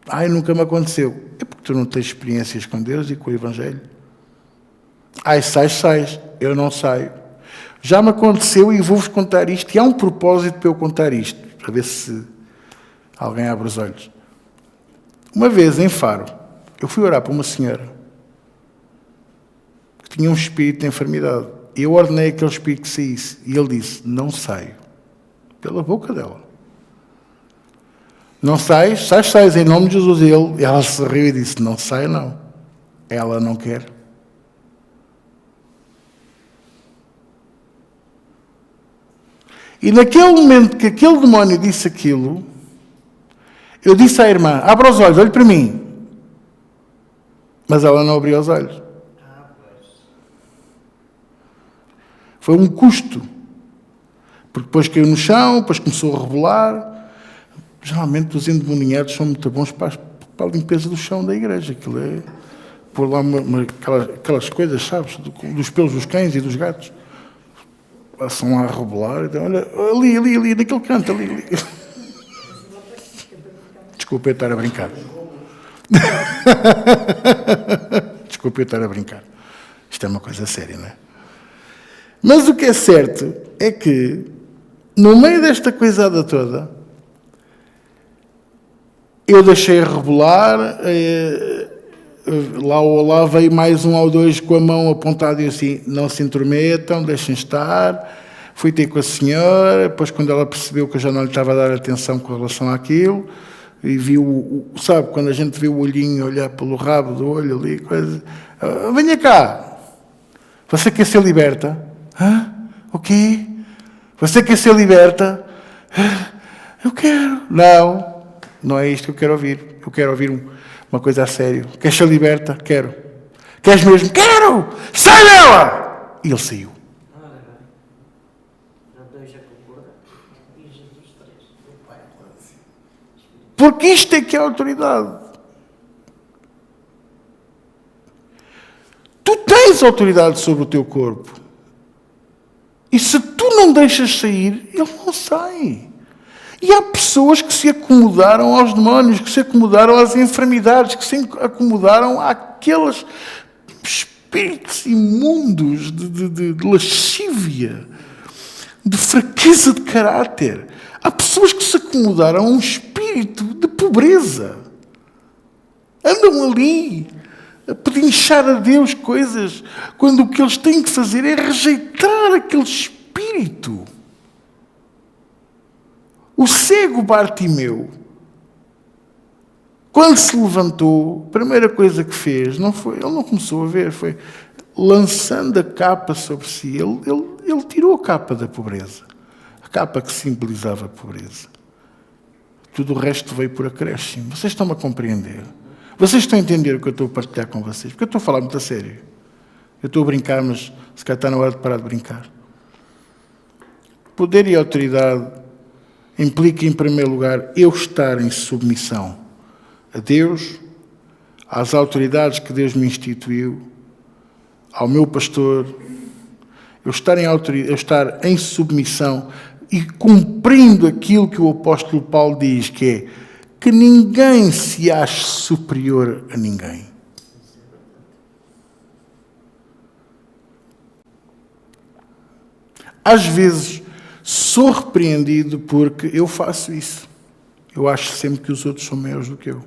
Ai, nunca me aconteceu. É porque tu não tens experiências com Deus e com o Evangelho. Ai, sais. Eu não saio. Já me aconteceu e vou-vos contar isto. E há um propósito para eu contar isto. Para ver se alguém abre os olhos. Uma vez, em Faro, eu fui orar para uma senhora que tinha um espírito de enfermidade. Eu ordenei aquele espírito que saísse. E ele disse, não saio. Pela boca dela. Não sais, em nome de Jesus. E ela se riu e disse, não saio não. Ela não quer. E naquele momento que aquele demónio disse aquilo, eu disse à irmã, abra os olhos, olhe para mim. Mas ela não abriu os olhos. Foi um custo. Porque depois caiu no chão, depois começou a rebolar. Geralmente os endemoniados são muito bons para a limpeza do chão da igreja. Aquilo é pôr lá aquelas coisas, sabes, dos pelos dos cães e dos gatos. Passam lá a rebolar. Então, olha, ali, naquele canto, ali. Desculpa eu estar a brincar. Desculpa eu estar a brincar. Isto é uma coisa séria, não é? Mas o que é certo é que, no meio desta coisada toda, eu deixei rebolar, lá ou lá veio mais um ou dois com a mão apontada e assim, não se intrometam, deixem estar. Fui ter com a senhora, depois quando ela percebeu que eu já não lhe estava a dar atenção com relação àquilo, e viu, sabe, quando a gente vê o olhinho olhar pelo rabo do olho ali, coisa, venha cá, você quer ser liberta? Hã? O quê? Você quer ser liberta? Eu quero. Não, não é isto que eu quero ouvir. Eu quero ouvir uma coisa a sério. Queres ser liberta? Quero. Queres mesmo? Quero! Sai dela! E ele saiu. Porque isto é que é a autoridade. Tu tens autoridade sobre o teu corpo. E se tu não deixas sair, ele não sai. E há pessoas que se acomodaram aos demónios, que se acomodaram às enfermidades, que se acomodaram àqueles espíritos imundos de lascívia, de fraqueza de caráter. Há pessoas que se acomodaram a um espírito de pobreza. Andam ali a pedinchar a Deus coisas, quando o que eles têm que fazer é rejeitar aquele espírito. O cego Bartimeu, quando se levantou, a primeira coisa que fez, ele não começou a ver, foi lançando a capa sobre si. Ele tirou a capa da pobreza, a capa que simbolizava a pobreza. Tudo o resto veio por acréscimo. Vocês estão-me a compreender? Vocês estão a entender o que eu estou a partilhar com vocês? Porque eu estou a falar muito a sério. Eu estou a brincar, mas se calhar está na hora de parar de brincar. Poder e autoridade implica, em primeiro lugar, eu estar em submissão a Deus, às autoridades que Deus me instituiu, ao meu pastor, eu estar em submissão e cumprindo aquilo que o apóstolo Paulo diz, que é que ninguém se ache superior a ninguém. Às vezes sou repreendido porque eu faço isso. Eu acho sempre que os outros são maiores do que eu.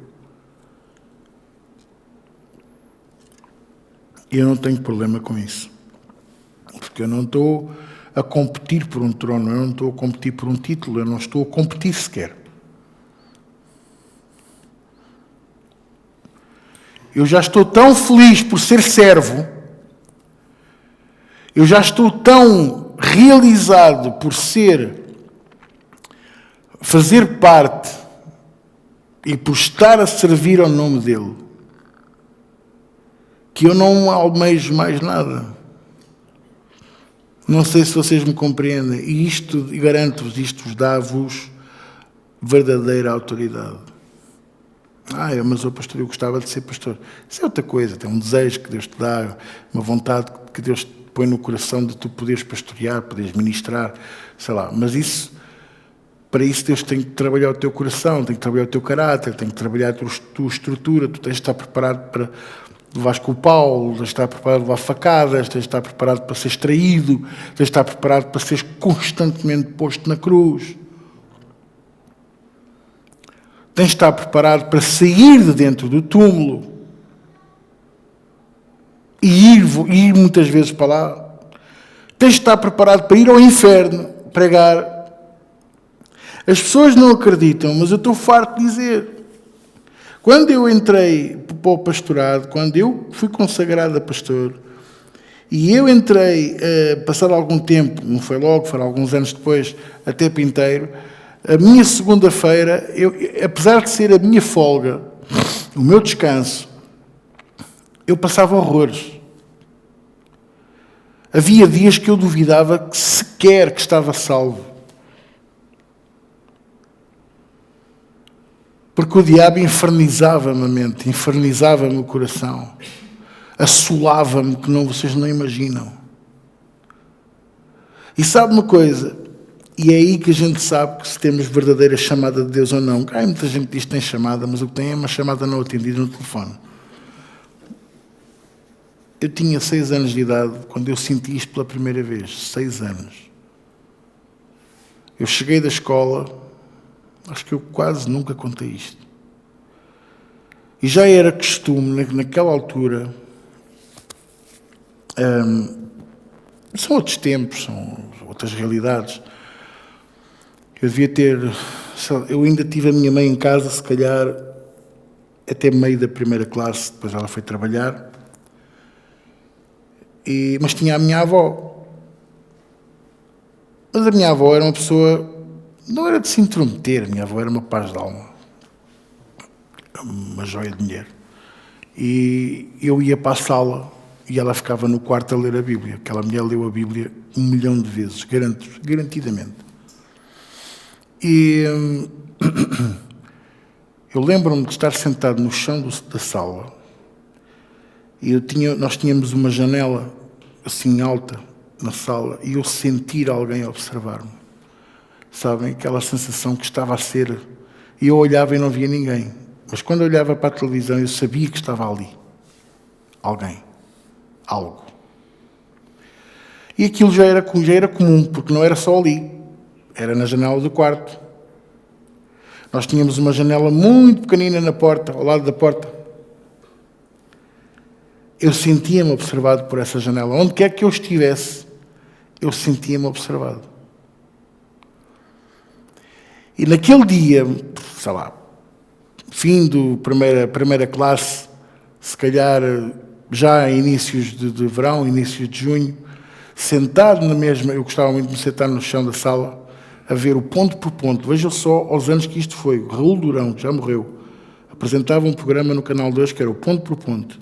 E eu não tenho problema com isso. Porque eu não estou a competir por um trono, eu não estou a competir por um título, eu não estou a competir sequer. Eu já estou tão feliz por ser servo, eu já estou tão realizado por fazer parte e por estar a servir ao nome dele, que eu não almejo mais nada. Não sei se vocês me compreendem, e isto, garanto-vos, isto vos dá-vos verdadeira autoridade. Mas o pastor, eu gostava de ser pastor. Isso é outra coisa, tem um desejo que Deus te dá, uma vontade que Deus te põe no coração de tu poderes pastorear, poderes ministrar, sei lá. Mas para isso Deus tem que trabalhar o teu coração, tem que trabalhar o teu caráter, tem que trabalhar a tua estrutura, tu tens de estar preparado para levares com o pau, tens de estar preparado para levar facadas, tens de estar preparado para seres traído, tens de estar preparado para seres constantemente posto na cruz. Tens de estar preparado para sair de dentro do túmulo e ir muitas vezes para lá. Tens de estar preparado para ir ao inferno, pregar. As pessoas não acreditam, mas eu estou farto de dizer. Quando eu entrei para o pastorado, quando eu fui consagrado a pastor, E eu entrei, passado algum tempo, não foi logo, foram alguns anos depois, até Pinteiro. A minha segunda-feira, apesar de ser a minha folga, o meu descanso, eu passava horrores. Havia dias que eu duvidava que sequer que estava salvo. Porque o diabo infernizava-me a mente, infernizava-me o coração, assolava-me que não, vocês não imaginam. E sabe uma coisa? E é aí que a gente sabe que se temos verdadeira chamada de Deus ou não. Há muita gente que diz que tem chamada, mas o que tem é uma chamada não atendida no telefone. Eu tinha 6 anos de idade quando eu senti isto pela primeira vez. 6 anos. Eu cheguei da escola, acho que eu quase nunca contei isto. E já era costume, naquela altura, são outros tempos, são outras realidades. Eu devia ter, eu ainda tive a minha mãe em casa, se calhar, até meio da primeira classe, depois ela foi trabalhar. Mas tinha a minha avó. Mas a minha avó era uma pessoa, não era de se intrometer, a minha avó era uma paz de alma, uma joia de mulher. E eu ia para a sala e ela ficava no quarto a ler a Bíblia. Aquela mulher leu a Bíblia 1 milhão de vezes, garantidamente. E eu lembro-me de estar sentado no chão da sala e nós tínhamos uma janela assim alta na sala e eu sentir alguém observar-me. Sabem? Aquela sensação que estava a ser... E eu olhava e não via ninguém. Mas quando eu olhava para a televisão eu sabia que estava ali. Alguém. Algo. E aquilo já era comum, porque não era só ali. Era na janela do quarto. Nós tínhamos uma janela muito pequenina na porta, ao lado da porta. Eu sentia-me observado por essa janela. Onde quer que eu estivesse, eu sentia-me observado. E naquele dia, sei lá, fim do primeira classe, se calhar já em inícios de verão, inícios de junho, sentado na mesma, eu gostava muito de me sentar no chão da sala, a ver o ponto por ponto. Vejam só aos anos que isto foi. O Raul Durão, que já morreu, apresentava um programa no Canal 2 que era o ponto por ponto.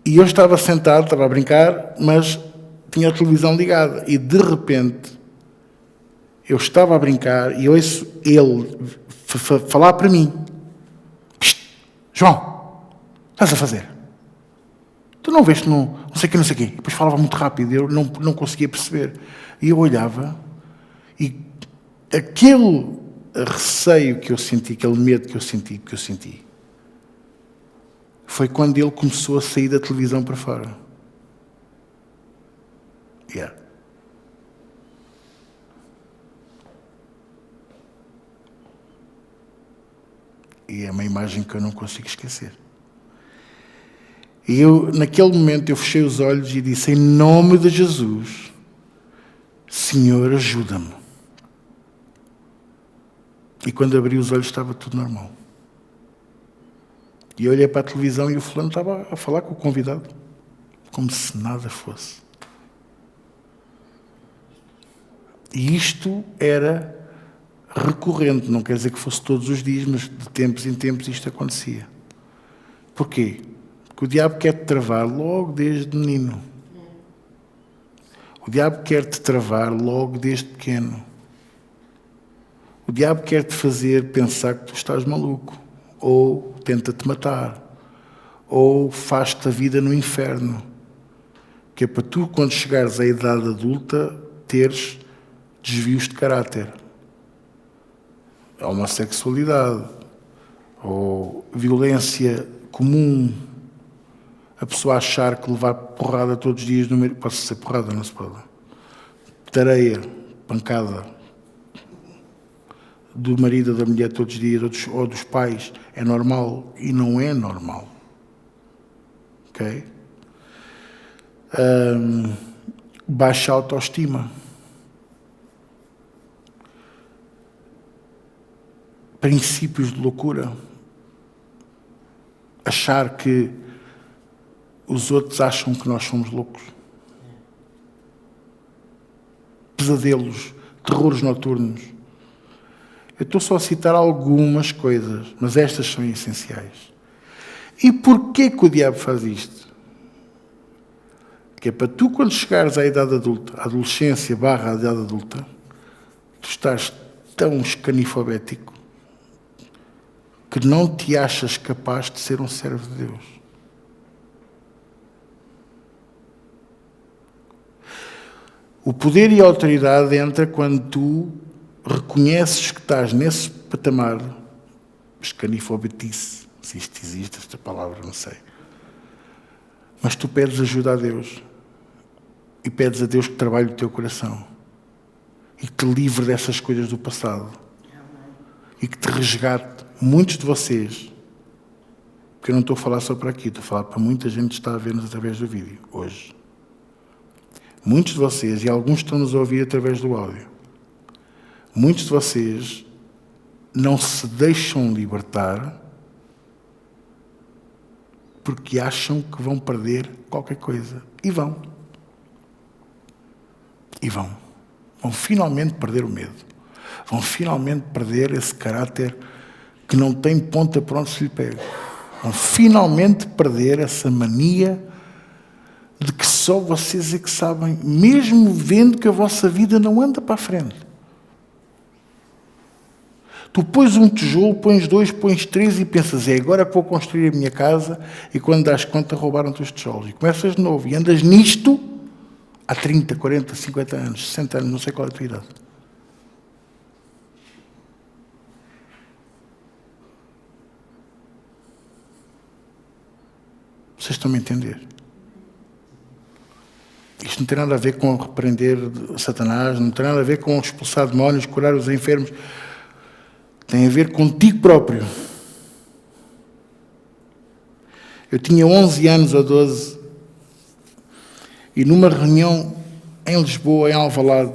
E eu estava sentado, estava a brincar, mas tinha a televisão ligada. E de repente, eu estava a brincar e ouço ele falar para mim. João, estás a fazer? Tu não vês, não sei o quê, não sei o quê. E depois falava muito rápido, eu não conseguia perceber. E eu olhava e aquele receio que eu senti, aquele medo que eu senti, foi quando ele começou a sair da televisão para fora. Yeah. E é uma imagem que eu não consigo esquecer. E eu, naquele momento, eu fechei os olhos e disse, em nome de Jesus, Senhor, ajuda-me. E quando abri os olhos estava tudo normal. E eu olhei para a televisão e o fulano estava a falar com o convidado, como se nada fosse. E isto era recorrente, não quer dizer que fosse todos os dias, mas de tempos em tempos isto acontecia. Porquê? Porque o diabo quer-te travar logo desde menino. O diabo quer-te travar logo desde pequeno. O diabo quer-te fazer pensar que tu estás maluco. Ou tenta-te matar. Ou faz-te a vida no inferno. Que é para tu, quando chegares à idade adulta, teres desvios de caráter. A homossexualidade. Ou violência comum. A pessoa achar que levar porrada todos os dias no meio... Pode ser porrada, não se pode. Tareia, pancada do marido ou da mulher todos os dias, ou dos pais, é normal e não é normal. Ok? Baixa autoestima. Princípios de loucura. Achar que os outros acham que nós somos loucos. Pesadelos, terrores noturnos. Eu estou só a citar algumas coisas, mas estas são essenciais. E porquê que o diabo faz isto? Que é para tu, quando chegares à idade adulta, à adolescência / à idade adulta, tu estás tão escanifobético que não te achas capaz de ser um servo de Deus. O poder e a autoridade entra quando tu reconheces que estás nesse patamar, escanifobetice, se isto existe, esta palavra, não sei. Mas tu pedes ajuda a Deus e pedes a Deus que trabalhe o teu coração e que te livre dessas coisas do passado e que te resgate. Muitos de vocês, porque eu não estou a falar só para aqui, estou a falar para muita gente que está a ver-nos através do vídeo, hoje. Muitos de vocês, e alguns estão-nos a ouvir através do áudio, muitos de vocês não se deixam libertar porque acham que vão perder qualquer coisa. E vão. E vão. Vão finalmente perder o medo. Vão finalmente perder esse caráter que não tem ponta para onde se lhe pega. Vão finalmente perder essa mania de que só vocês é que sabem, mesmo vendo que a vossa vida não anda para a frente. Tu pões um tijolo, pões 2, pões 3 e pensas, agora que vou construir a minha casa, e quando dás conta roubaram-te os tijolos. E começas de novo e andas nisto há 30, 40, 50 anos, 60 anos, não sei qual é a tua idade. Vocês estão-me a entender? Isto não tem nada a ver com repreender Satanás, não tem nada a ver com expulsar demónios, curar os enfermos. Tem a ver contigo próprio. Eu tinha 11 anos ou 12 e numa reunião em Lisboa, em Alvalade,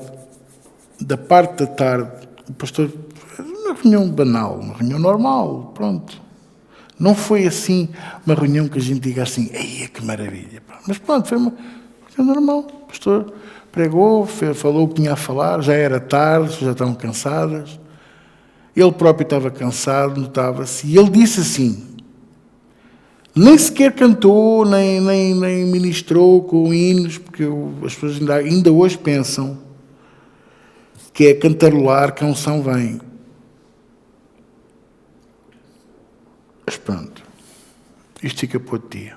da parte da tarde, o pastor, uma reunião banal, uma reunião normal, pronto. Não foi assim uma reunião que a gente diga assim, ei, que maravilha. Mas pronto, foi uma reunião normal. O pastor pregou, falou o que tinha a falar, já era tarde, as pessoas já estavam cansadas. Ele próprio estava cansado, notava-se, e ele disse assim, nem sequer cantou, nem ministrou com hinos, porque as pessoas ainda hoje pensam que é cantarolar que a unção vem. Mas pronto, isto fica para outro dia.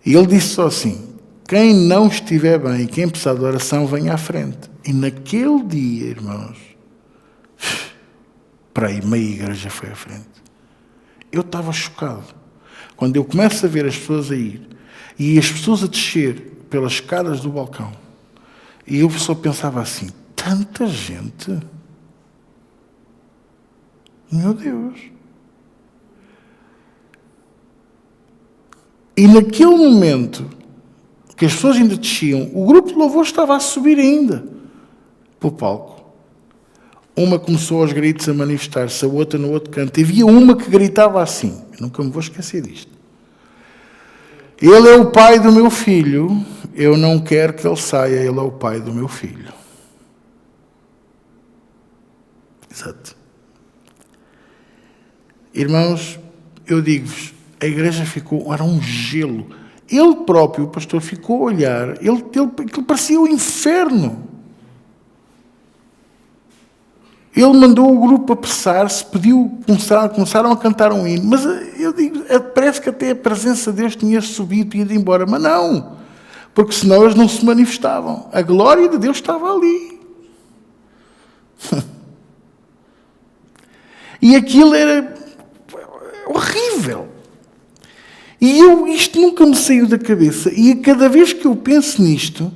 E ele disse só assim, quem não estiver bem, quem precisar de oração, venha à frente. E naquele dia, irmãos, para aí, meia igreja foi à frente. Eu estava chocado. Quando eu começo a ver as pessoas a ir, e as pessoas a descer pelas escadas do balcão, e eu só pensava assim, tanta gente? Meu Deus! E naquele momento, que as pessoas ainda desciam, o grupo de louvor estava a subir ainda para o palco. Uma começou aos gritos a manifestar-se, a outra no outro canto. E havia uma que gritava assim, nunca me vou esquecer disto. Ele é o pai do meu filho, eu não quero que ele saia, ele é o pai do meu filho. Exato. Irmãos, eu digo-vos, a igreja ficou, era um gelo. Ele próprio, o pastor, ficou a olhar, ele parecia o inferno. Ele mandou o grupo apressar-se, pediu, começaram a cantar um hino, mas eu digo, parece que até a presença de Deus tinha subido e ido embora, mas não, porque senão eles não se manifestavam. A glória de Deus estava ali. E aquilo era horrível. E isto nunca me saiu da cabeça, e a cada vez que eu penso nisto,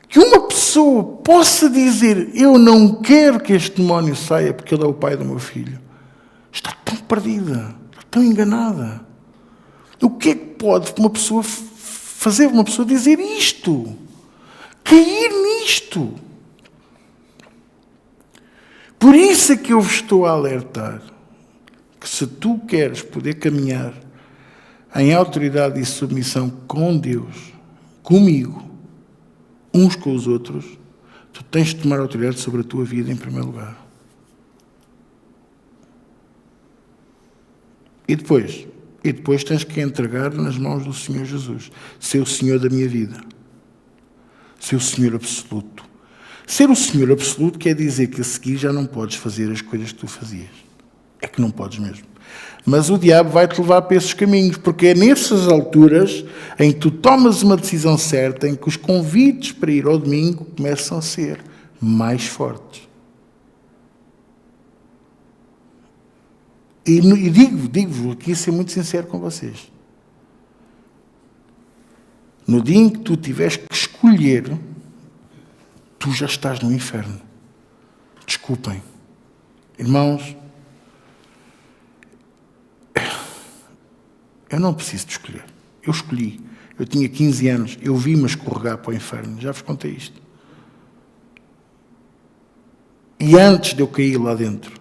que uma pessoa possa dizer, eu não quero que este demónio saia porque ele é o pai do meu filho, está tão perdida, está tão enganada. O que é que pode uma pessoa fazer uma pessoa dizer isto? Cair nisto? Por isso é que eu vos estou a alertar que se tu queres poder caminhar em autoridade e submissão com Deus, comigo, uns com os outros, tu tens de tomar autoridade sobre a tua vida em primeiro lugar. E depois tens que entregar nas mãos do Senhor Jesus, ser o Senhor da minha vida, ser o Senhor absoluto. Ser o Senhor absoluto quer dizer que a seguir já não podes fazer as coisas que tu fazias. É que não podes mesmo. Mas o diabo vai-te levar para esses caminhos, porque é nessas alturas em que tu tomas uma decisão certa, em que os convites para ir ao domingo começam a ser mais fortes. E digo-vos aqui, ser muito sincero com vocês. No dia em que tu tiveres que escolher, tu já estás no inferno. Desculpem. Irmãos, eu não preciso de escolher. Eu escolhi. Eu tinha 15 anos. Eu vi-me escorregar para o inferno. Já vos contei isto. E antes de eu cair lá dentro,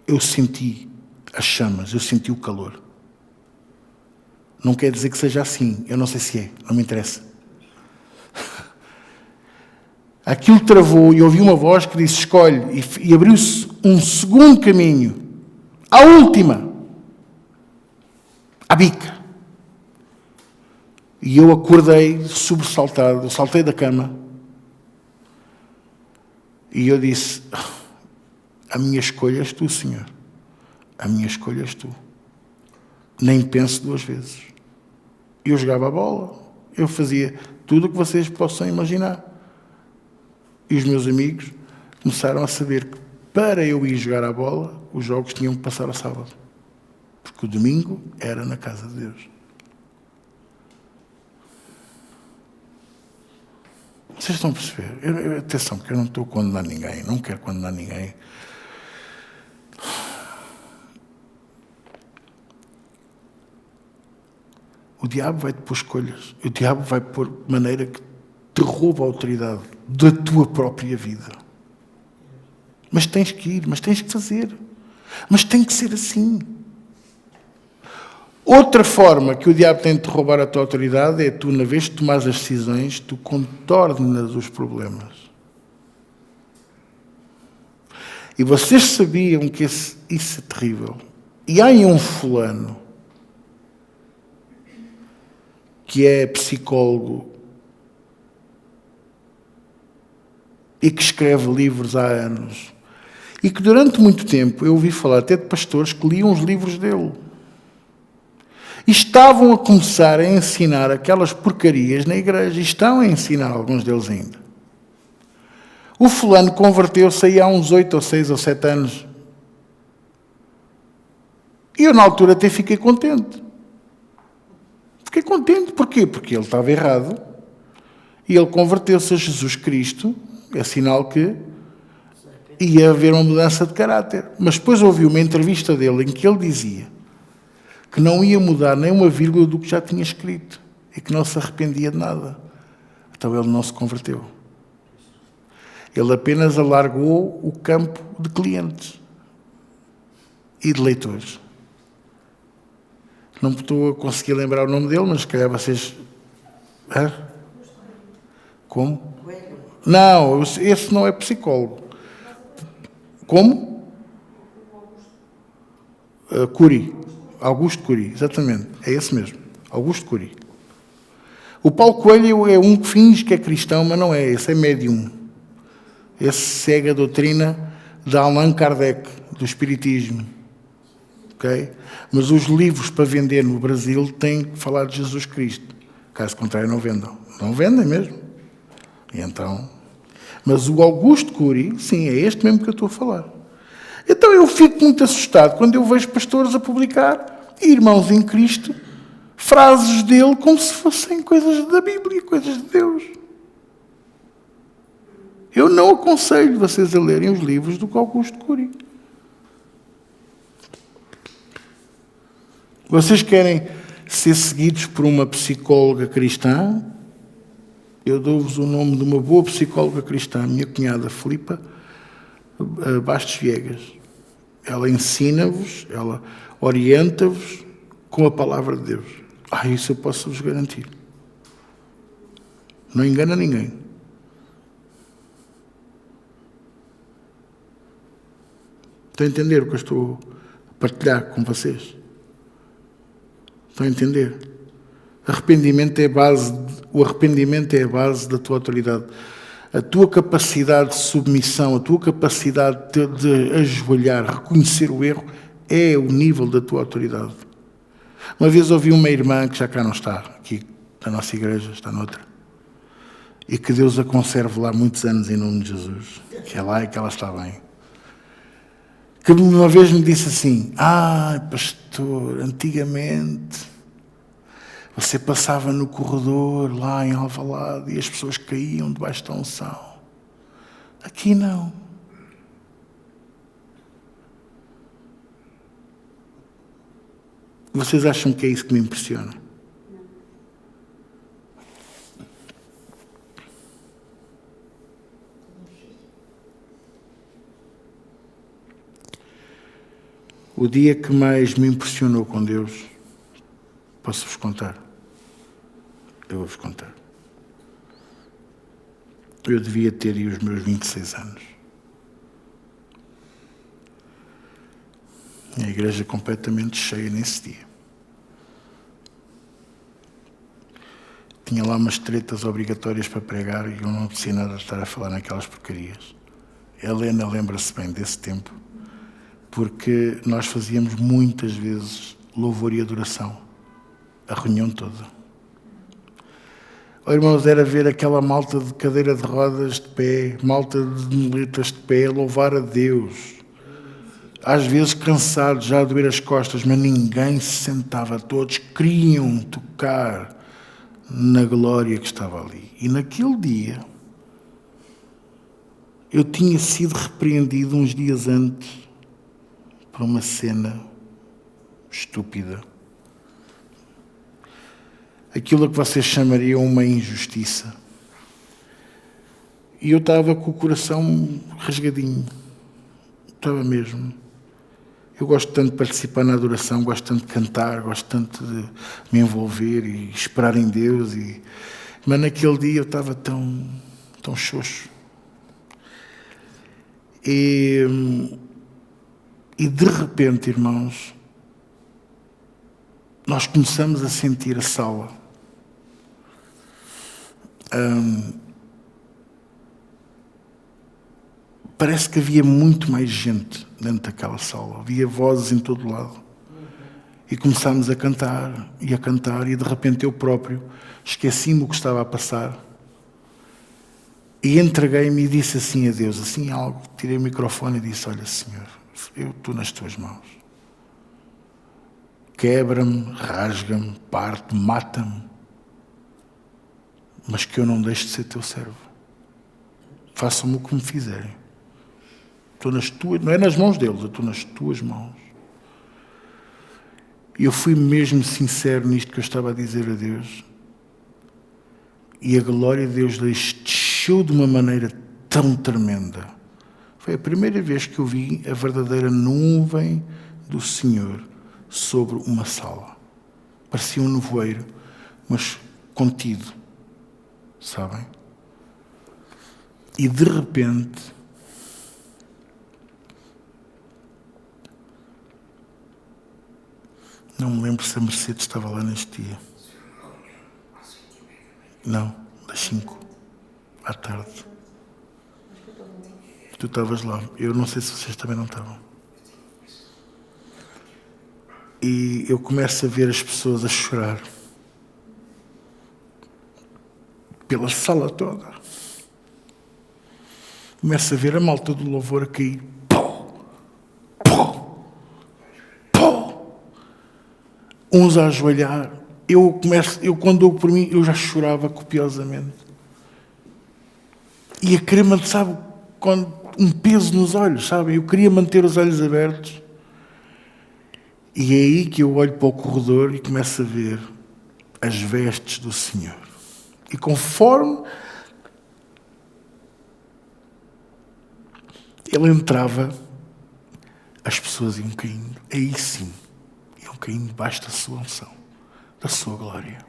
eu senti as chamas, eu senti o calor. Não quer dizer que seja assim. Eu não sei se é. Não me interessa. Aquilo travou e ouvi uma voz que disse, escolhe. E abriu-se um segundo caminho. A última. À bica. E eu acordei sobressaltado. Eu saltei da cama. E eu disse, a minha escolha és tu, Senhor. A minha escolha és tu. Nem penso duas vezes. Eu jogava a bola. Eu fazia tudo o que vocês possam imaginar. E os meus amigos começaram a saber que para eu ir jogar a bola, os jogos tinham que passar a sábado. Porque o domingo era na casa de Deus. Vocês estão a perceber? Atenção, que eu não estou a condenar ninguém. Não quero condenar ninguém. O diabo vai-te pôr escolhas. O diabo vai pôr de maneira que te rouba a autoridade da tua própria vida. Mas tens que ir, mas tens que fazer. Mas tem que ser assim. Outra forma que o diabo tem de te roubar a tua autoridade é tu, na vez de tomares as decisões, tu contornas os problemas. E vocês sabiam que isso é terrível. E há um fulano que é psicólogo e que escreve livros há anos e que durante muito tempo eu ouvi falar até de pastores que liam os livros dele e estavam a começar a ensinar aquelas porcarias na igreja e estão a ensinar alguns deles ainda. O fulano converteu-se aí há uns 8 ou 6 ou 7 anos e eu na altura até fiquei contente. Fiquei contente. Porquê? Porque ele estava errado e ele converteu-se a Jesus Cristo. É sinal que ia haver uma mudança de caráter. Mas depois ouvi uma entrevista dele em que ele dizia que não ia mudar nem uma vírgula do que já tinha escrito e que não se arrependia de nada. Então ele não se converteu. Ele apenas alargou o campo de clientes e de leitores. Não estou a conseguir lembrar o nome dele, mas se calhar vocês... Hã? Como? Não, esse não é psicólogo. Como? Cury. Augusto Cury, exatamente. É esse mesmo. Augusto Cury. O Paulo Coelho é um que finge que é cristão, mas não é. Esse é médium. Esse segue a doutrina de Allan Kardec, do Espiritismo. Okay? Mas os livros para vender no Brasil têm que falar de Jesus Cristo. Caso contrário, não vendam. Não vendem mesmo. E então... Mas o Augusto Cury, sim, é este mesmo que eu estou a falar. Então eu fico muito assustado quando eu vejo pastores a publicar, irmãos em Cristo, frases dele como se fossem coisas da Bíblia, coisas de Deus. Eu não aconselho vocês a lerem os livros do Augusto Cury. Vocês querem ser seguidos por uma psicóloga cristã? Eu dou-vos o nome de uma boa psicóloga cristã, minha cunhada Filipa Bastos Viegas. Ela ensina-vos, ela orienta-vos com a palavra de Deus. Isso eu posso vos garantir. Não engana ninguém. Estão a entender o que eu estou a partilhar com vocês? Estão a entender? O arrependimento é a base da tua autoridade. A tua capacidade de submissão, a tua capacidade de ajoelhar, reconhecer o erro, é o nível da tua autoridade. Uma vez ouvi uma irmã, que já cá não está, aqui na nossa igreja, está noutra, e que Deus a conserve lá muitos anos em nome de Jesus, que é lá e que ela está bem, que uma vez me disse assim: pastor, antigamente você passava no corredor lá em Alvalade e as pessoas caíam debaixo da unção. Aqui não. Vocês acham que é isso que me impressiona? O dia que mais me impressionou com Deus, posso-vos contar? Eu vou-vos contar. Eu devia ter aí os meus 26 anos. A igreja completamente cheia nesse dia. Tinha lá umas tretas obrigatórias para pregar e eu não apetecia nada de estar a falar naquelas porcarias. A Helena lembra-se bem desse tempo, porque nós fazíamos muitas vezes louvor e adoração, a reunião toda. Irmãos, era ver aquela malta de cadeira de rodas de pé, malta de muletas de pé, louvar a Deus. Às vezes cansados, já a doer as costas, mas ninguém se sentava. Todos queriam tocar na glória que estava ali. E naquele dia, eu tinha sido repreendido uns dias antes por uma cena estúpida. Aquilo que vocês chamariam uma injustiça. E eu estava com o coração rasgadinho. Estava mesmo. Eu gosto tanto de participar na adoração, gosto tanto de cantar, gosto tanto de me envolver e esperar em Deus. Mas naquele dia eu estava tão xoxo. E de repente, irmãos, nós começamos a sentir a sala. Parece que havia muito mais gente dentro daquela sala. Havia vozes em todo lado. E começámos a cantar, e de repente eu próprio esqueci-me o que estava a passar. E entreguei-me e disse assim a Deus, assim algo. Tirei o microfone e disse: olha, Senhor, eu estou nas tuas mãos. Quebra-me, rasga-me, parte-me, mata-me. Mas que eu não deixe de ser teu servo. Façam-me o que me fizerem. Estou nas tuas, não é nas mãos deles, eu estou nas tuas mãos. E eu fui mesmo sincero nisto que eu estava a dizer a Deus. E a glória de Deus desceu de uma maneira tão tremenda. Foi a primeira vez que eu vi a verdadeira nuvem do Senhor sobre uma sala. Parecia um nevoeiro, mas contido. Sabem? E de repente, não me lembro se a Mercedes estava lá neste dia. Não, das 5 à tarde. Tu estavas lá. Eu não sei se vocês também não estavam. E eu começo a ver as pessoas a chorar. Pela sala toda. Começo a ver a malta do louvor a cair. Uns a ajoelhar. Eu quando dou por mim, eu já chorava copiosamente. E a querer manter, sabe, um peso nos olhos, sabe? Eu queria manter os olhos abertos. E é aí que eu olho para o corredor e começo a ver as vestes do Senhor. E conforme ele entrava, as pessoas iam caindo. Aí sim, iam caí debaixo da sua unção, da sua glória.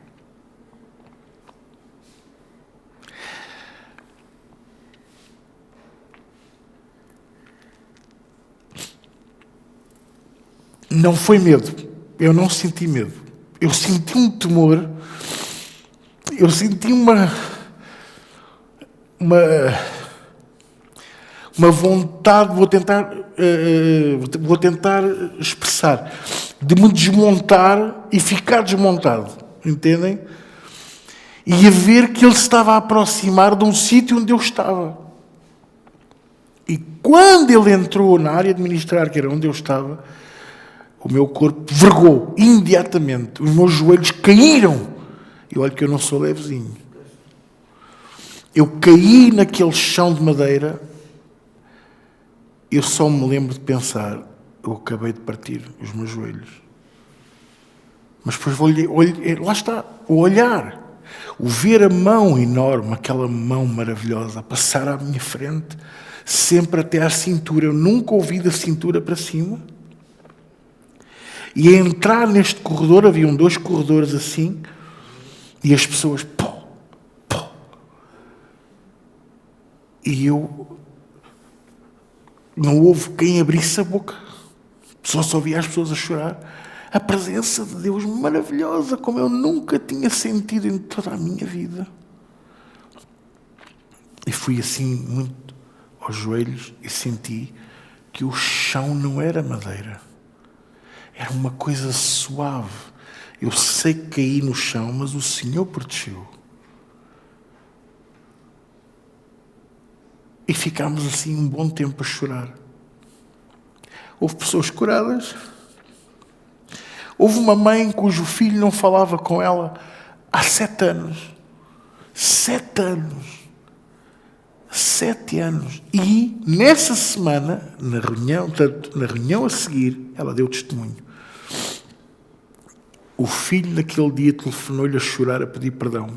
Não foi medo. Eu não senti medo. Eu senti um temor. Eu senti uma vontade, vou tentar expressar, de me desmontar e ficar desmontado. Entendem? E a ver que ele se estava a aproximar de um sítio onde eu estava. E quando ele entrou na área de ministrar, que era onde eu estava, o meu corpo vergou imediatamente. Os meus joelhos caíram. E olha que eu não sou levezinho. Eu caí naquele chão de madeira. Eu só me lembro de pensar, eu acabei de partir os meus joelhos. Mas depois olhei, lá está, o olhar. O ver a mão enorme, aquela mão maravilhosa, passar à minha frente, sempre até à cintura. Eu nunca ouvi da cintura para cima. E a entrar neste corredor, haviam 2 corredores assim, e as pessoas, pô, pô. E eu, não houve quem abrisse a boca. Só ouvia as pessoas a chorar. A presença de Deus maravilhosa, como eu nunca tinha sentido em toda a minha vida. E fui assim, muito aos joelhos, e senti que o chão não era madeira. Era uma coisa suave. Eu sei que caí no chão, mas o Senhor protegeu. E ficámos assim um bom tempo a chorar. Houve pessoas curadas. Houve uma mãe cujo filho não falava com ela há 7 anos. 7 anos. 7 anos. E nessa semana, na reunião a seguir, ela deu testemunho. O filho naquele dia telefonou-lhe a chorar, a pedir perdão.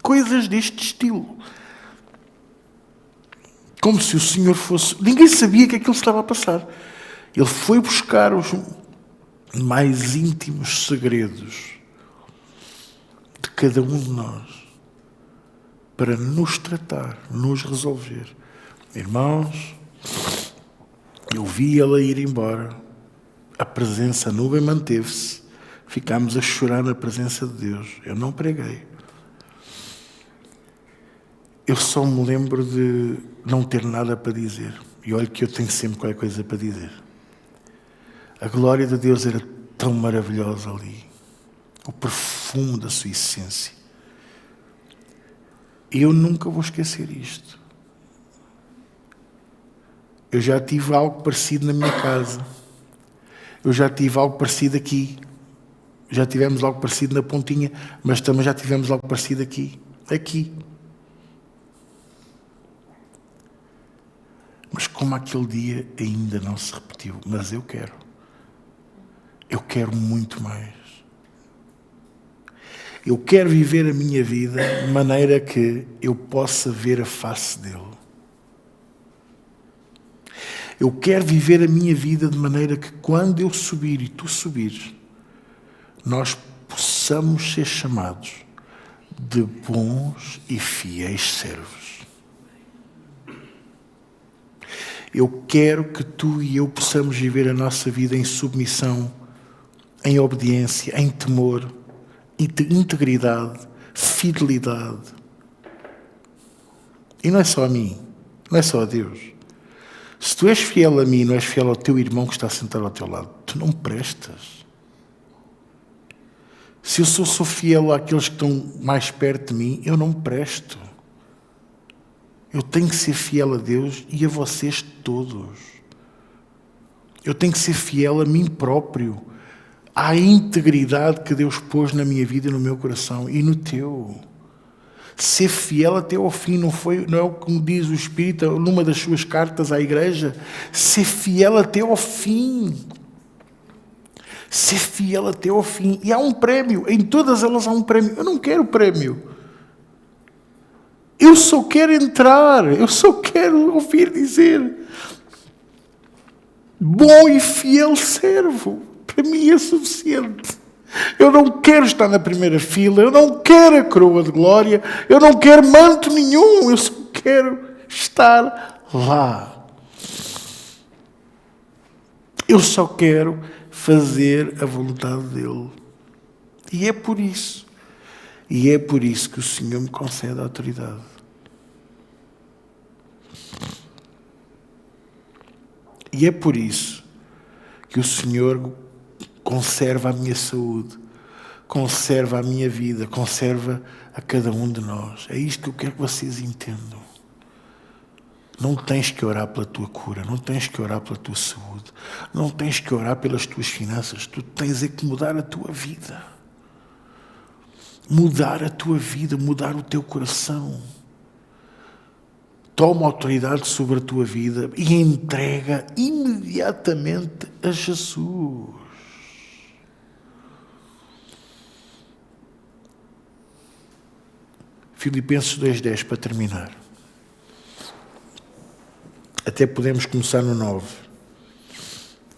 Coisas deste estilo. Como se o Senhor fosse... Ninguém sabia que aquilo estava a passar. Ele foi buscar os mais íntimos segredos de cada um de nós para nos tratar, nos resolver. Irmãos, eu vi ela ir embora. A presença, a nuvem manteve-se. Ficámos a chorar na presença de Deus. Eu não preguei. Eu só me lembro de não ter nada para dizer. E olha que eu tenho sempre qualquer coisa para dizer. A glória de Deus era tão maravilhosa ali. O perfume da sua essência. E eu nunca vou esquecer isto. Eu já tive algo parecido na minha casa. Eu já tive algo parecido aqui. Já tivemos algo parecido na Pontinha, mas também já tivemos algo parecido aqui. Aqui. Mas como aquele dia ainda não se repetiu. Mas eu quero. Eu quero muito mais. Eu quero viver a minha vida de maneira que eu possa ver a face dele. Eu quero viver a minha vida de maneira que quando eu subir e tu subires, nós possamos ser chamados de bons e fiéis servos. Eu quero que tu e eu possamos viver a nossa vida em submissão, em obediência, em temor, integridade, fidelidade. E não é só a mim, não é só a Deus. Se tu és fiel a mim, não és fiel ao teu irmão que está sentado ao teu lado, tu não prestas. Se eu sou fiel àqueles que estão mais perto de mim, eu não presto. Eu tenho que ser fiel a Deus e a vocês todos. Eu tenho que ser fiel a mim próprio, à integridade que Deus pôs na minha vida e no meu coração e no teu. Ser fiel até ao fim, não é o que me diz o Espírito numa das suas cartas à igreja? Ser fiel até ao fim. Ser fiel até ao fim. E há um prémio, em todas elas há um prémio. Eu não quero prémio. Eu só quero entrar, eu só quero ouvir dizer: Bom e fiel servo. Para mim é suficiente. Eu não quero estar na primeira fila, eu não quero a coroa de glória, eu não quero manto nenhum, eu só quero estar lá. Eu só quero fazer a vontade dele. E é por isso que o Senhor me concede a autoridade. E é por isso que o Senhor conserva a minha saúde, conserva a minha vida, conserva a cada um de nós. É isto que eu quero que vocês entendam. Não tens que orar pela tua cura, não tens que orar pela tua saúde, não tens que orar pelas tuas finanças, tu tens é que mudar a tua vida. Mudar a tua vida, mudar o teu coração. Toma autoridade sobre a tua vida e entrega imediatamente a Jesus. Filipenses 2:10, para terminar. Até podemos começar no 9.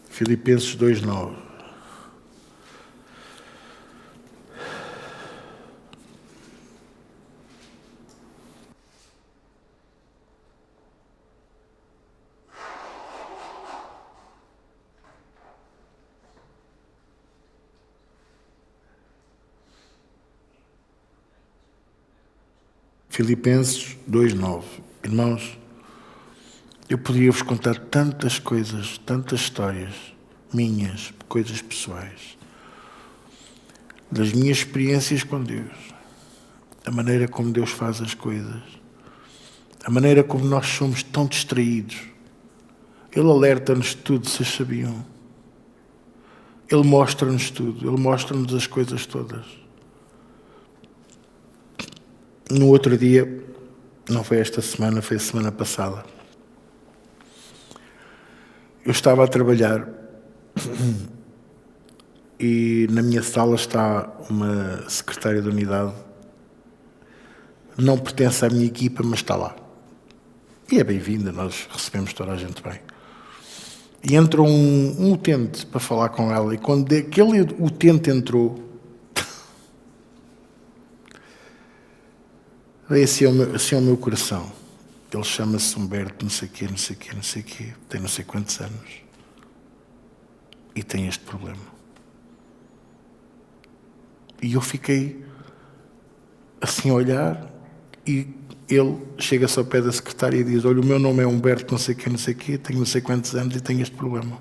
Filipenses 2:9. Filipenses 2:9. Irmãos, eu podia vos contar tantas coisas, tantas histórias minhas, coisas pessoais, das minhas experiências com Deus, a maneira como Deus faz as coisas, a maneira como nós somos tão distraídos. Ele alerta-nos de tudo, vocês sabiam? Ele mostra-nos tudo, Ele mostra-nos as coisas todas. No outro dia, não foi esta semana, foi a semana passada, eu estava a trabalhar e na minha sala está uma secretária de unidade, não pertence à minha equipa, mas está lá. E é bem-vinda, nós recebemos toda a gente bem. E entrou um utente para falar com ela, e quando aquele utente entrou, veio assim ao meu coração. Ele chama-se Humberto, não sei o quê, tem não sei quantos anos. E tem este problema. E eu fiquei assim a olhar, e ele chega-se ao pé da secretária e diz: olha, o meu nome é Humberto, não sei o quê, tenho não sei quantos anos e tenho este problema.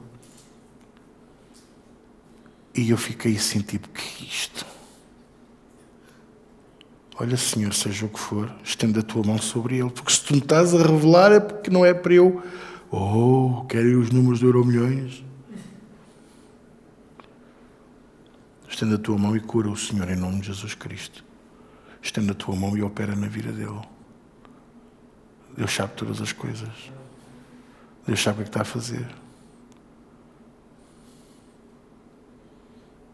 E eu fiquei assim, tipo, que é isto? Olha, Senhor, seja o que for, estende a tua mão sobre ele, porque se tu me estás a revelar é porque não é para eu, querem os números do Euromilhões. Estende a tua mão e cura o Senhor em nome de Jesus Cristo. Estende a tua mão e opera na vida dele. Deus sabe todas as coisas. Deus sabe o que está a fazer.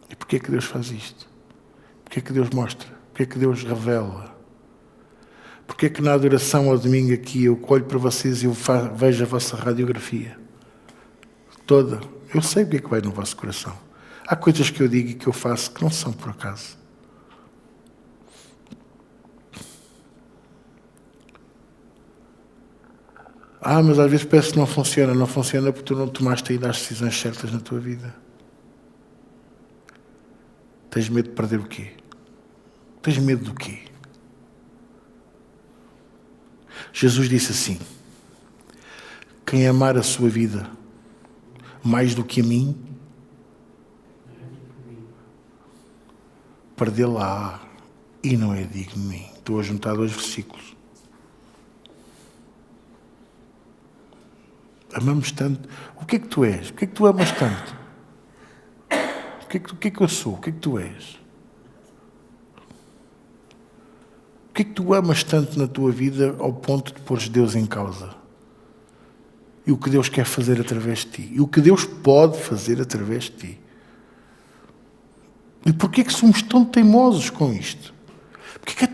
E porquê é que Deus faz isto? Porquê é que Deus mostra? Porquê é que Deus revela? Porquê é que na adoração ao domingo aqui eu olho para vocês e eu vejo a vossa radiografia toda? Eu sei o que é que vai no vosso coração. Há coisas que eu digo e que eu faço que não são por acaso. Mas às vezes parece que não funciona. Não funciona porque tu não tomaste ainda as decisões certas na tua vida. Tens medo de perder o quê? Tens medo do quê? Jesus disse assim: quem amar a sua vida mais do que a mim, perdê-la-á, e não é digno de mim. Estou a juntar 2 versículos. Amamos tanto. O que é que tu és? O que é que tu amas tanto? O que é que eu sou? O que é que tu és? O que é que tu amas tanto na tua vida ao ponto de pôres Deus em causa? E o que Deus quer fazer através de ti? E o que Deus pode fazer através de ti? E porquê é que somos tão teimosos com isto? Porquê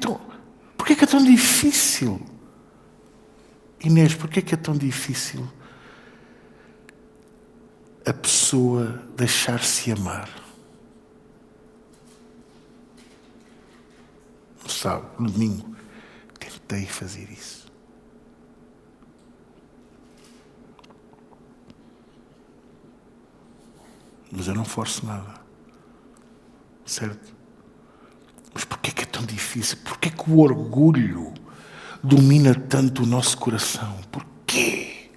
é que é tão difícil? Inês, porquê é que é tão difícil a pessoa deixar-se amar. No sábado, no domingo, tentei fazer isso. Mas eu não forço nada. Certo? Mas porquê que é tão difícil? Porquê que o orgulho domina tanto o nosso coração? Porquê?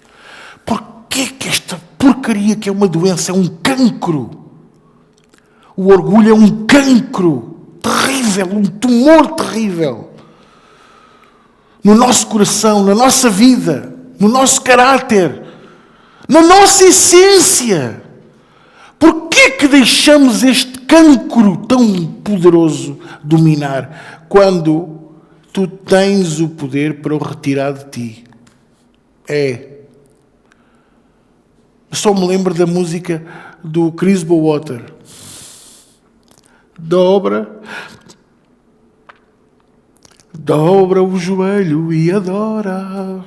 Porquê que esta porcaria que é uma doença é um cancro? O orgulho é um cancro terrível, um tumor terrível. No nosso coração, na nossa vida, no nosso caráter, na nossa essência. Porquê que deixamos este cancro tão poderoso dominar quando tu tens o poder para o retirar de ti? Eu só me lembro da música do Chris Bowater. Dobra o joelho e adora.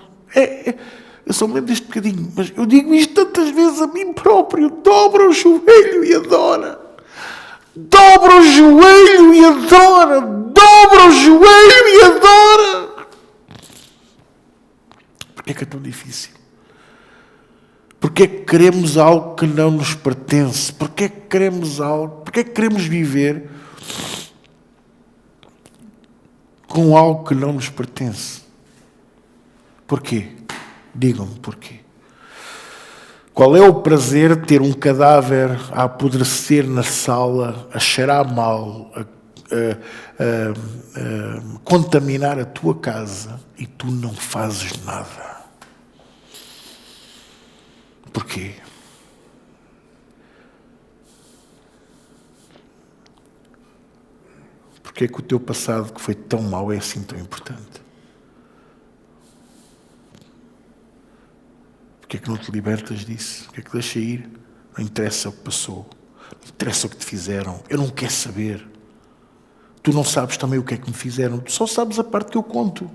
Eu só me lembro deste bocadinho, mas eu digo isto tantas vezes a mim próprio. Dobra o joelho e adora. Dobra o joelho e adora. Dobra o joelho e adora. Porquê que é tão difícil? Porquê que queremos algo que não nos pertence? Porquê que queremos algo? Porquê que queremos viver com algo que não nos pertence? Porquê? Digam-me porquê. Qual é o prazer de ter um cadáver a apodrecer na sala, a cheirar mal, a contaminar a tua casa e tu não fazes nada? Porquê? Porquê é que o teu passado, que foi tão mau, é assim tão importante? Porquê é que não te libertas disso? Porquê é que deixa ir? Não interessa o que passou. Não interessa o que te fizeram. Eu não quero saber. Tu não sabes também o que é que me fizeram. Tu só sabes a parte que eu conto.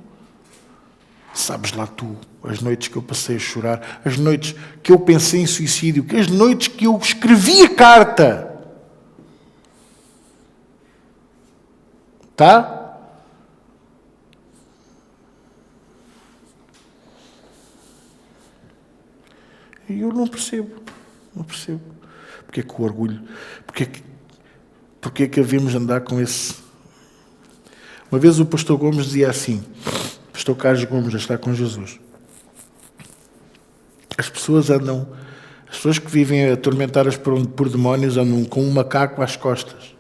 Sabes lá tu, as noites que eu passei a chorar, as noites que eu pensei em suicídio, as noites que eu escrevi a carta. Tá? E eu não percebo. Porque é que o orgulho, porque é que havemos de andar com esse... Uma vez o pastor Gomes dizia assim, o pastor Carlos Gomes já está com Jesus. As pessoas que vivem atormentadas por demónios andam com um macaco às costas.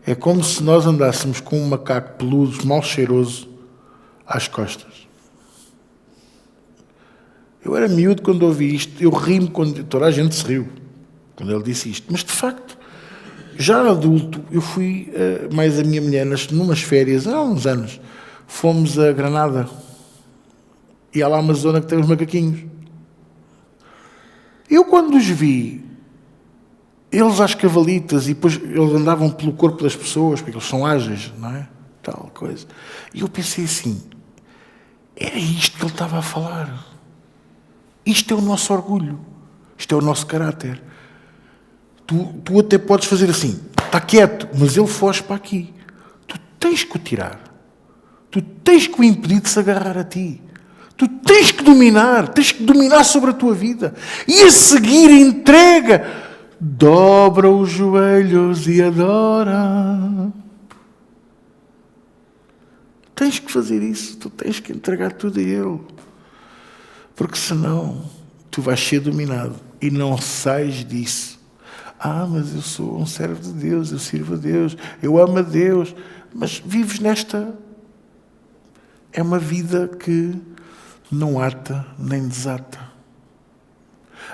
É como se nós andássemos com um macaco peludo, mal cheiroso, às costas. Eu era miúdo quando ouvi isto, eu ri-me quando toda a gente se riu, quando ele disse isto. Mas, de facto, já adulto, eu fui, mais a minha mulher, numas férias, há uns anos, fomos a Granada. E há lá uma zona que tem os macaquinhos. Eu, quando os vi, eles às cavalitas, e depois eles andavam pelo corpo das pessoas, porque eles são ágeis, não é? Tal coisa. E eu pensei assim, era isto que ele estava a falar. Isto é o nosso orgulho. Isto é o nosso caráter. Tu até podes fazer assim, está quieto, mas ele foge para aqui. Tu tens que o tirar. Tu tens que o impedir de se agarrar a ti. Tu tens que dominar sobre a tua vida. E a seguir entrega. Dobra os joelhos e adora. Tens que fazer isso. Tu tens que entregar tudo a Ele. Porque senão tu vais ser dominado e não sais disso. Mas eu sou um servo de Deus, eu sirvo a Deus, eu amo a Deus. Mas vives nesta... É uma vida que não ata nem desata.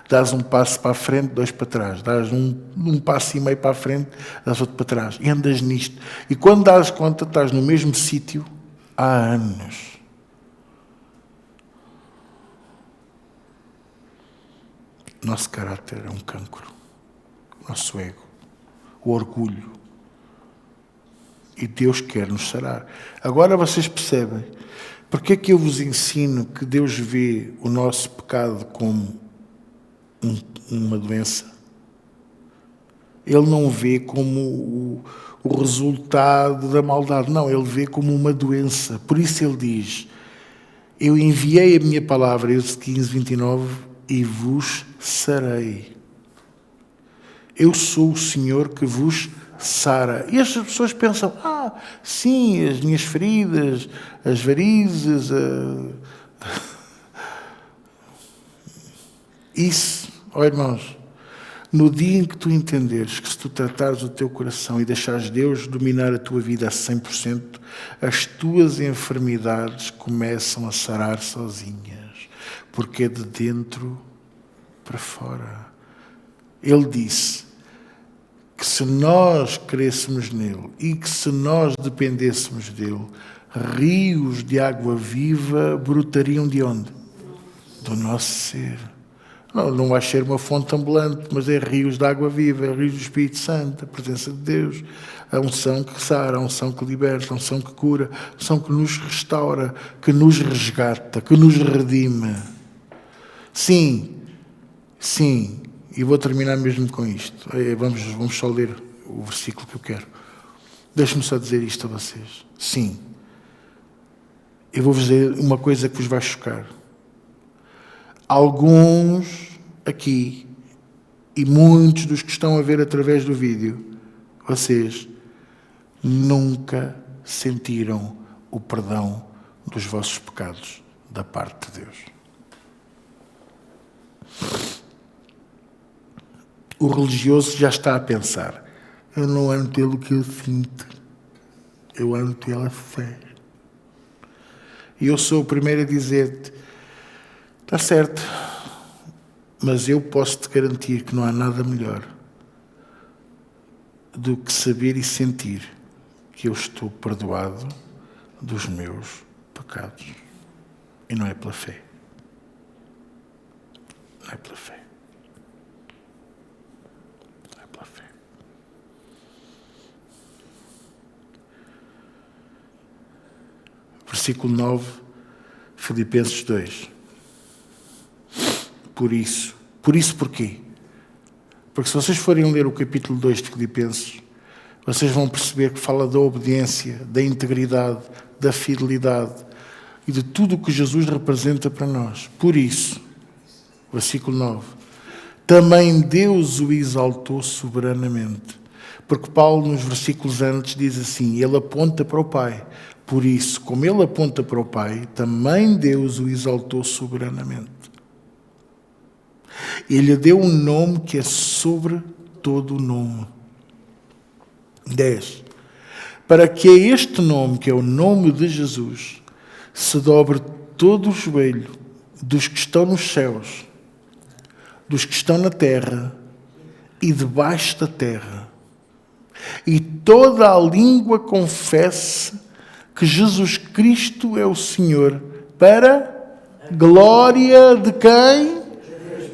Dás um passo para a frente, 2 para trás. Dás um passo e meio para a frente, dás outro para trás. E andas nisto. E quando dás conta, estás no mesmo sítio há anos. Nosso caráter é um cancro. Nosso ego. O orgulho. E Deus quer nos sarar. Agora vocês percebem. Porque é que eu vos ensino que Deus vê o nosso pecado como uma doença. Ele não vê como o resultado da maldade. Não, ele vê como uma doença. Por isso ele diz: eu enviei a minha palavra, Êxodo 15, 29, e vos sarei. Eu sou o Senhor que vos sara. E as pessoas pensam: sim, as minhas feridas, as varizes, isso, ó irmãos, no dia em que tu entenderes que se tu tratares o teu coração e deixares Deus dominar a tua vida a 100%, as tuas enfermidades começam a sarar sozinhas, porque é de dentro para fora. Ele disse que se nós crescêssemos nele e que se nós dependêssemos dele, rios de água viva brotariam de onde? Do nosso ser. Não vai ser uma fonte ambulante, mas é rios de água viva, é rios do Espírito Santo, a presença de Deus, a unção que sara, a unção que liberta, a unção que cura, a unção que nos restaura, que nos resgata, que nos redime. Sim, e vou terminar mesmo com isto. Vamos só ler o versículo que eu quero. Deixe-me só dizer isto a vocês. Sim, eu vou-vos dizer uma coisa que vos vai chocar. Alguns aqui, e muitos dos que estão a ver através do vídeo, vocês nunca sentiram o perdão dos vossos pecados da parte de Deus. O religioso já está a pensar: eu não ando pelo que eu sinto, eu ando pela fé. E eu sou o primeiro a dizer-te: está certo, mas eu posso-te garantir que não há nada melhor do que saber e sentir que eu estou perdoado dos meus pecados. E não é pela fé. Não é pela fé. Não é pela fé. Versículo 9, Filipenses 2. Por isso porquê? Porque se vocês forem ler o capítulo 2 de Filipenses, vocês vão perceber que fala da obediência, da integridade, da fidelidade e de tudo o que Jesus representa para nós. Por isso, versículo 9, também Deus o exaltou soberanamente. Porque Paulo, nos versículos antes, diz assim, ele aponta para o Pai. Por isso, como ele aponta para o Pai, também Deus o exaltou soberanamente. Ele lhe deu um nome que é sobre todo o nome. 10. Para que a este nome, que é o nome de Jesus, se dobre todo o joelho dos que estão nos céus, dos que estão na terra e debaixo da terra, e toda a língua confesse que Jesus Cristo é o Senhor, para glória de quem?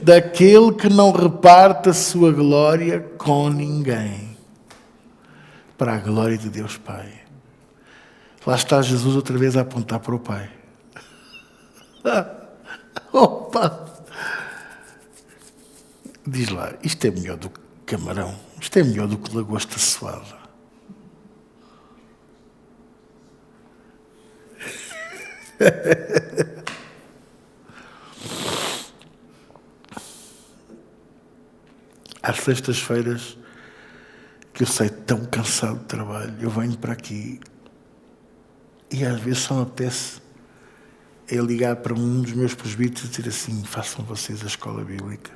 Daquele que não reparte a sua glória com ninguém. Para a glória de Deus Pai. Lá está Jesus outra vez a apontar para o Pai. Opa! Diz lá, isto é melhor do que camarão, isto é melhor do que lagosta suave. Às sextas-feiras, que eu sei tão cansado de trabalho, eu venho para aqui e às vezes só me apetece é ligar para um dos meus presbíteros e dizer assim, façam vocês a escola bíblica.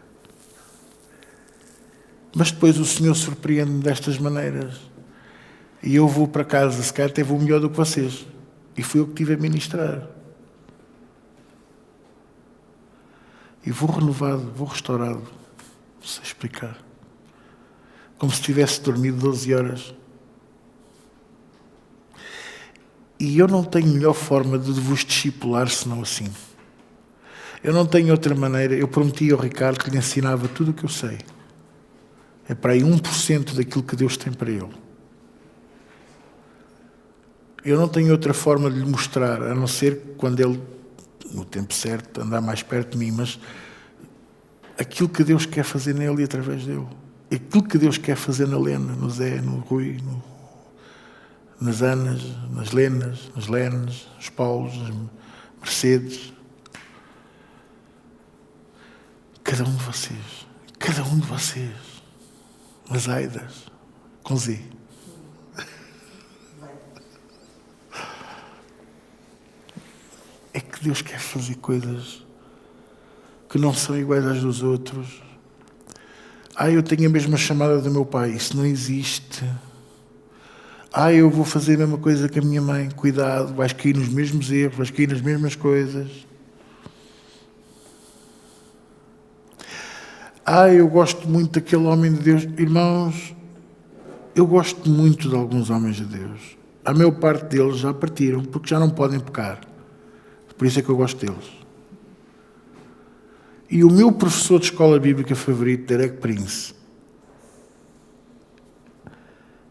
Mas depois o Senhor surpreende-me destas maneiras. E eu vou para casa, se calhar até vou melhor do que vocês. E fui eu que estive a ministrar. E vou renovado, vou restaurado. Não sei explicar. Como se tivesse dormido 12 horas. E eu não tenho melhor forma de vos discipular senão assim. Eu não tenho outra maneira. Eu prometi ao Ricardo que lhe ensinava tudo o que eu sei. É para aí 1% daquilo que Deus tem para ele. Eu não tenho outra forma de lhe mostrar, a não ser quando ele, no tempo certo, andar mais perto de mim, mas aquilo que Deus quer fazer nele e através dele. Aquilo que Deus quer fazer na Lena, no Zé, no Rui, nas Anas, nas Lenas, nas Lenes, nos Paulos, nas Mercedes. Cada um de vocês, nas Aidas, com Z. É que Deus quer fazer coisas que não são iguais às dos outros. Eu tenho a mesma chamada do meu pai. Isso não existe. Eu vou fazer a mesma coisa que a minha mãe. Cuidado, vais cair nos mesmos erros, vais cair nas mesmas coisas. Eu gosto muito daquele homem de Deus. Irmãos, eu gosto muito de alguns homens de Deus. A maior parte deles já partiram porque já não podem pecar. Por isso é que eu gosto deles. E o meu professor de escola bíblica favorito, Derek Prince,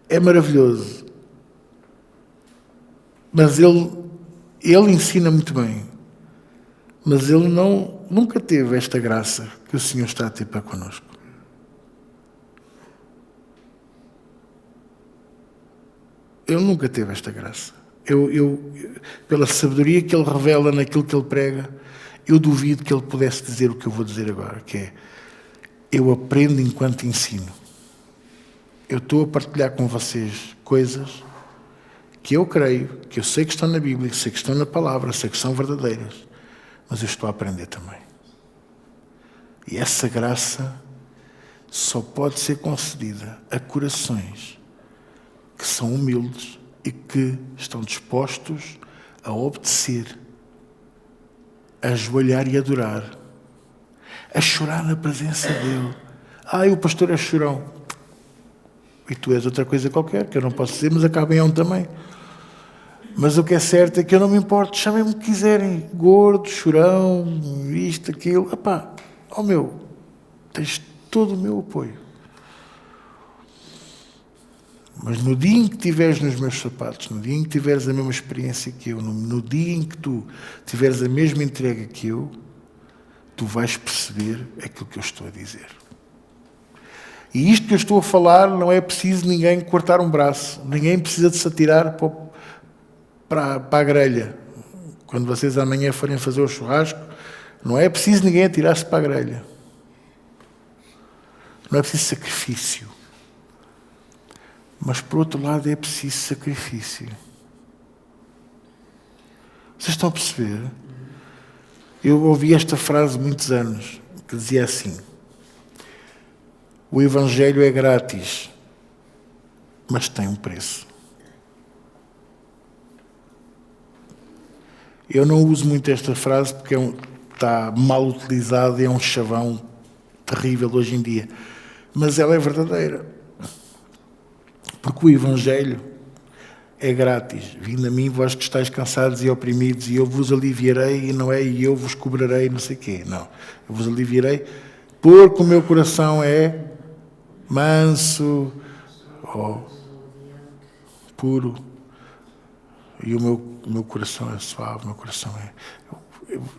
é maravilhoso. Mas ele ensina muito bem. Mas ele nunca teve esta graça que o Senhor está a ter para connosco. Ele nunca teve esta graça. Pela sabedoria que ele revela naquilo que ele prega, eu duvido que ele pudesse dizer o que eu vou dizer agora, que é: eu aprendo enquanto ensino. Eu estou a partilhar com vocês coisas que eu creio, que eu sei que estão na Bíblia, sei que estão na palavra, sei que são verdadeiras, mas eu estou a aprender também. E essa graça só pode ser concedida a corações que são humildes e que estão dispostos a obedecer, a ajoelhar e adorar, a chorar na presença dele. O pastor é chorão. E tu és outra coisa qualquer, que eu não posso dizer, mas acaba em um também. Mas o que é certo é que eu não me importo, chamem-me o que quiserem, gordo, chorão, isto, aquilo. Tens todo o meu apoio. Mas no dia em que estiveres nos meus sapatos, no dia em que tiveres a mesma experiência que eu, no dia em que tu tiveres a mesma entrega que eu, tu vais perceber aquilo que eu estou a dizer. E isto que eu estou a falar, não é preciso ninguém cortar um braço, ninguém precisa de se atirar para a grelha. Quando vocês amanhã forem fazer o churrasco, não é preciso ninguém atirar-se para a grelha. Não é preciso sacrifício. Mas, por outro lado, é preciso sacrifício. Vocês estão a perceber? Eu ouvi esta frase há muitos anos, que dizia assim: o Evangelho é grátis, mas tem um preço. Eu não uso muito esta frase porque está mal utilizada e é um chavão terrível hoje em dia. Mas ela é verdadeira. Porque o Evangelho é grátis. Vindo a mim, vós que estáis cansados e oprimidos, e eu vos aliviarei, e eu vos cobrarei, não sei o quê. Não. Eu vos aliviarei, porque o meu coração é manso, puro, e o meu coração é suave, o meu coração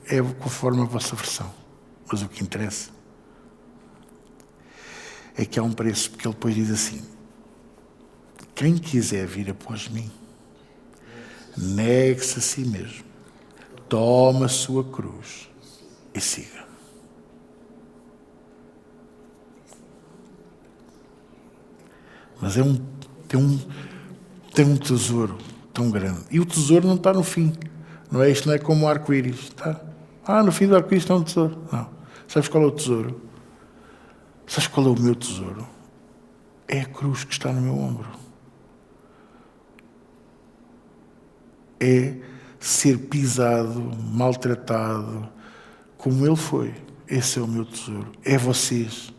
é conforme a vossa versão. Mas o que interessa é que há um preço, porque ele depois diz assim: quem quiser vir após mim, negue-se a si mesmo, toma a sua cruz e siga. Mas tem um tesouro tão grande. E o tesouro não está no fim. Não é isto, não é como o arco-íris. Está? No fim do arco-íris está um tesouro. Não. Sabes qual é o tesouro? Sabes qual é o meu tesouro? É a cruz que está no meu ombro. É ser pisado, maltratado, como ele foi. Esse é o meu tesouro. É vocês.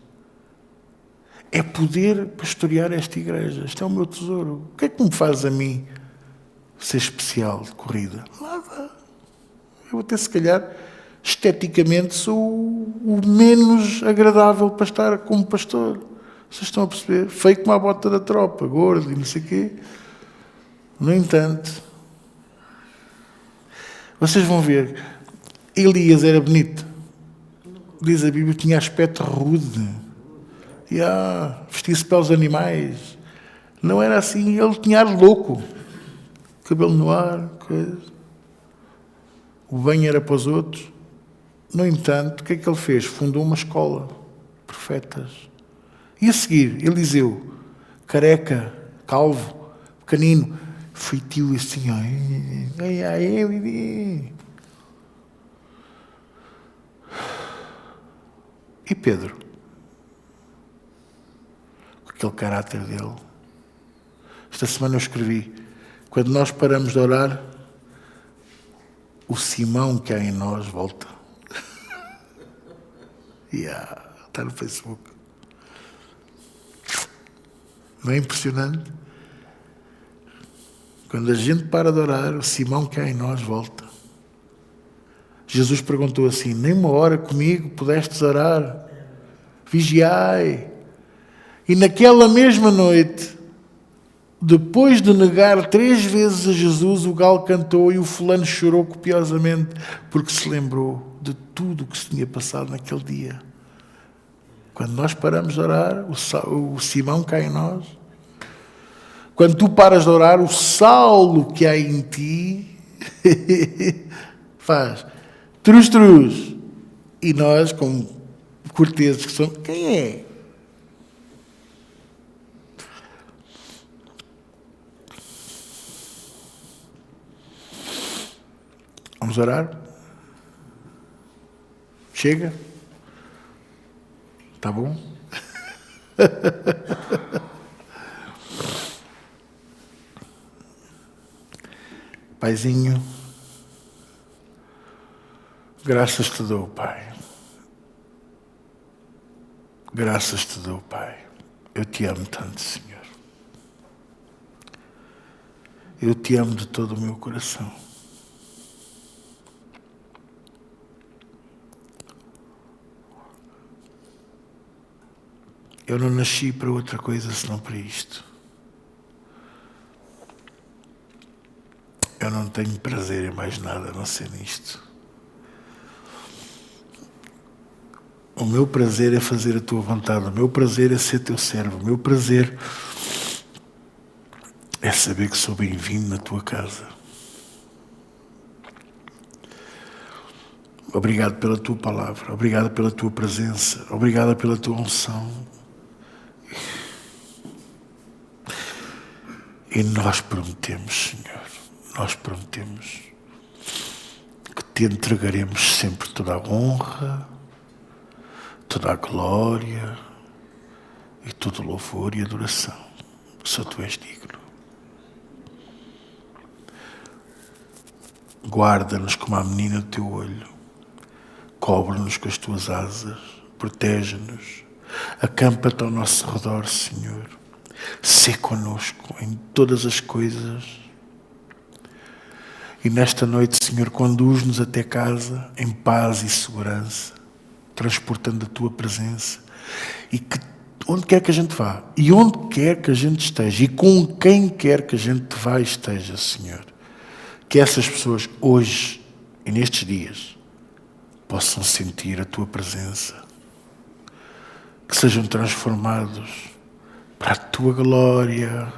É poder pastorear esta igreja. Este é o meu tesouro. O que é que me faz a mim ser especial de corrida? Nada. Eu até, se calhar, esteticamente, sou o menos agradável para estar como pastor. Vocês estão a perceber? Feio como a bota da tropa, gordo e não sei o quê. No entanto, vocês vão ver, Elias era bonito. diz a Bíblia, tinha aspecto rude. Vestia-se pelos animais. Não era assim, ele tinha ar louco. Cabelo no ar, coisa. O bem era para os outros. No entanto, o que é que ele fez? Fundou uma escola. Profetas. E a seguir, Eliseu, careca, calvo, pequenino, feitio assim, E Pedro? Com aquele caráter dele. Esta semana eu escrevi, quando nós paramos de orar, o Simão que há em nós volta. Está no Facebook. Não é impressionante? Quando a gente para de orar, o Simão que há em nós volta. Jesus perguntou assim, nem uma hora comigo pudestes orar? Vigiai. E naquela mesma noite, depois de negar 3 vezes a Jesus, o galo cantou e o fulano chorou copiosamente, porque se lembrou de tudo o que se tinha passado naquele dia. Quando nós paramos de orar, o Simão cai em nós. Quando tu paras de orar, o Saulo que há em ti faz trus, trus. E nós, como corteses que somos, quem é? Vamos orar? Chega? Tá bom? Paizinho, graças te dou, Pai. Graças te dou, Pai. Eu te amo tanto, Senhor. Eu te amo de todo o meu coração. Eu não nasci para outra coisa senão para isto. Eu não tenho prazer em mais nada a não ser nisto. O meu prazer é fazer a tua vontade. O meu prazer é ser teu servo. O meu prazer é saber que sou bem-vindo na tua casa. Obrigado pela tua palavra. Obrigado pela tua presença. Obrigado pela tua unção. E nós prometemos, Senhor, nós prometemos que te entregaremos sempre toda a honra, toda a glória e todo o louvor e adoração. Só tu és digno. Guarda-nos como a menina do teu olho, cobre-nos com as tuas asas, protege-nos, acampa-te ao nosso redor, Senhor. Sê conosco em todas as coisas. E nesta noite, Senhor, conduz-nos até casa em paz e segurança, transportando a tua presença. E que onde quer que a gente vá, e onde quer que a gente esteja, e com quem quer que a gente vá e esteja, Senhor, que essas pessoas hoje e nestes dias possam sentir a tua presença, que sejam transformados para a tua glória,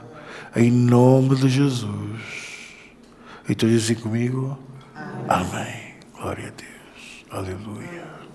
em nome de Jesus. E tu dizes comigo? Amém. Glória a Deus. Aleluia.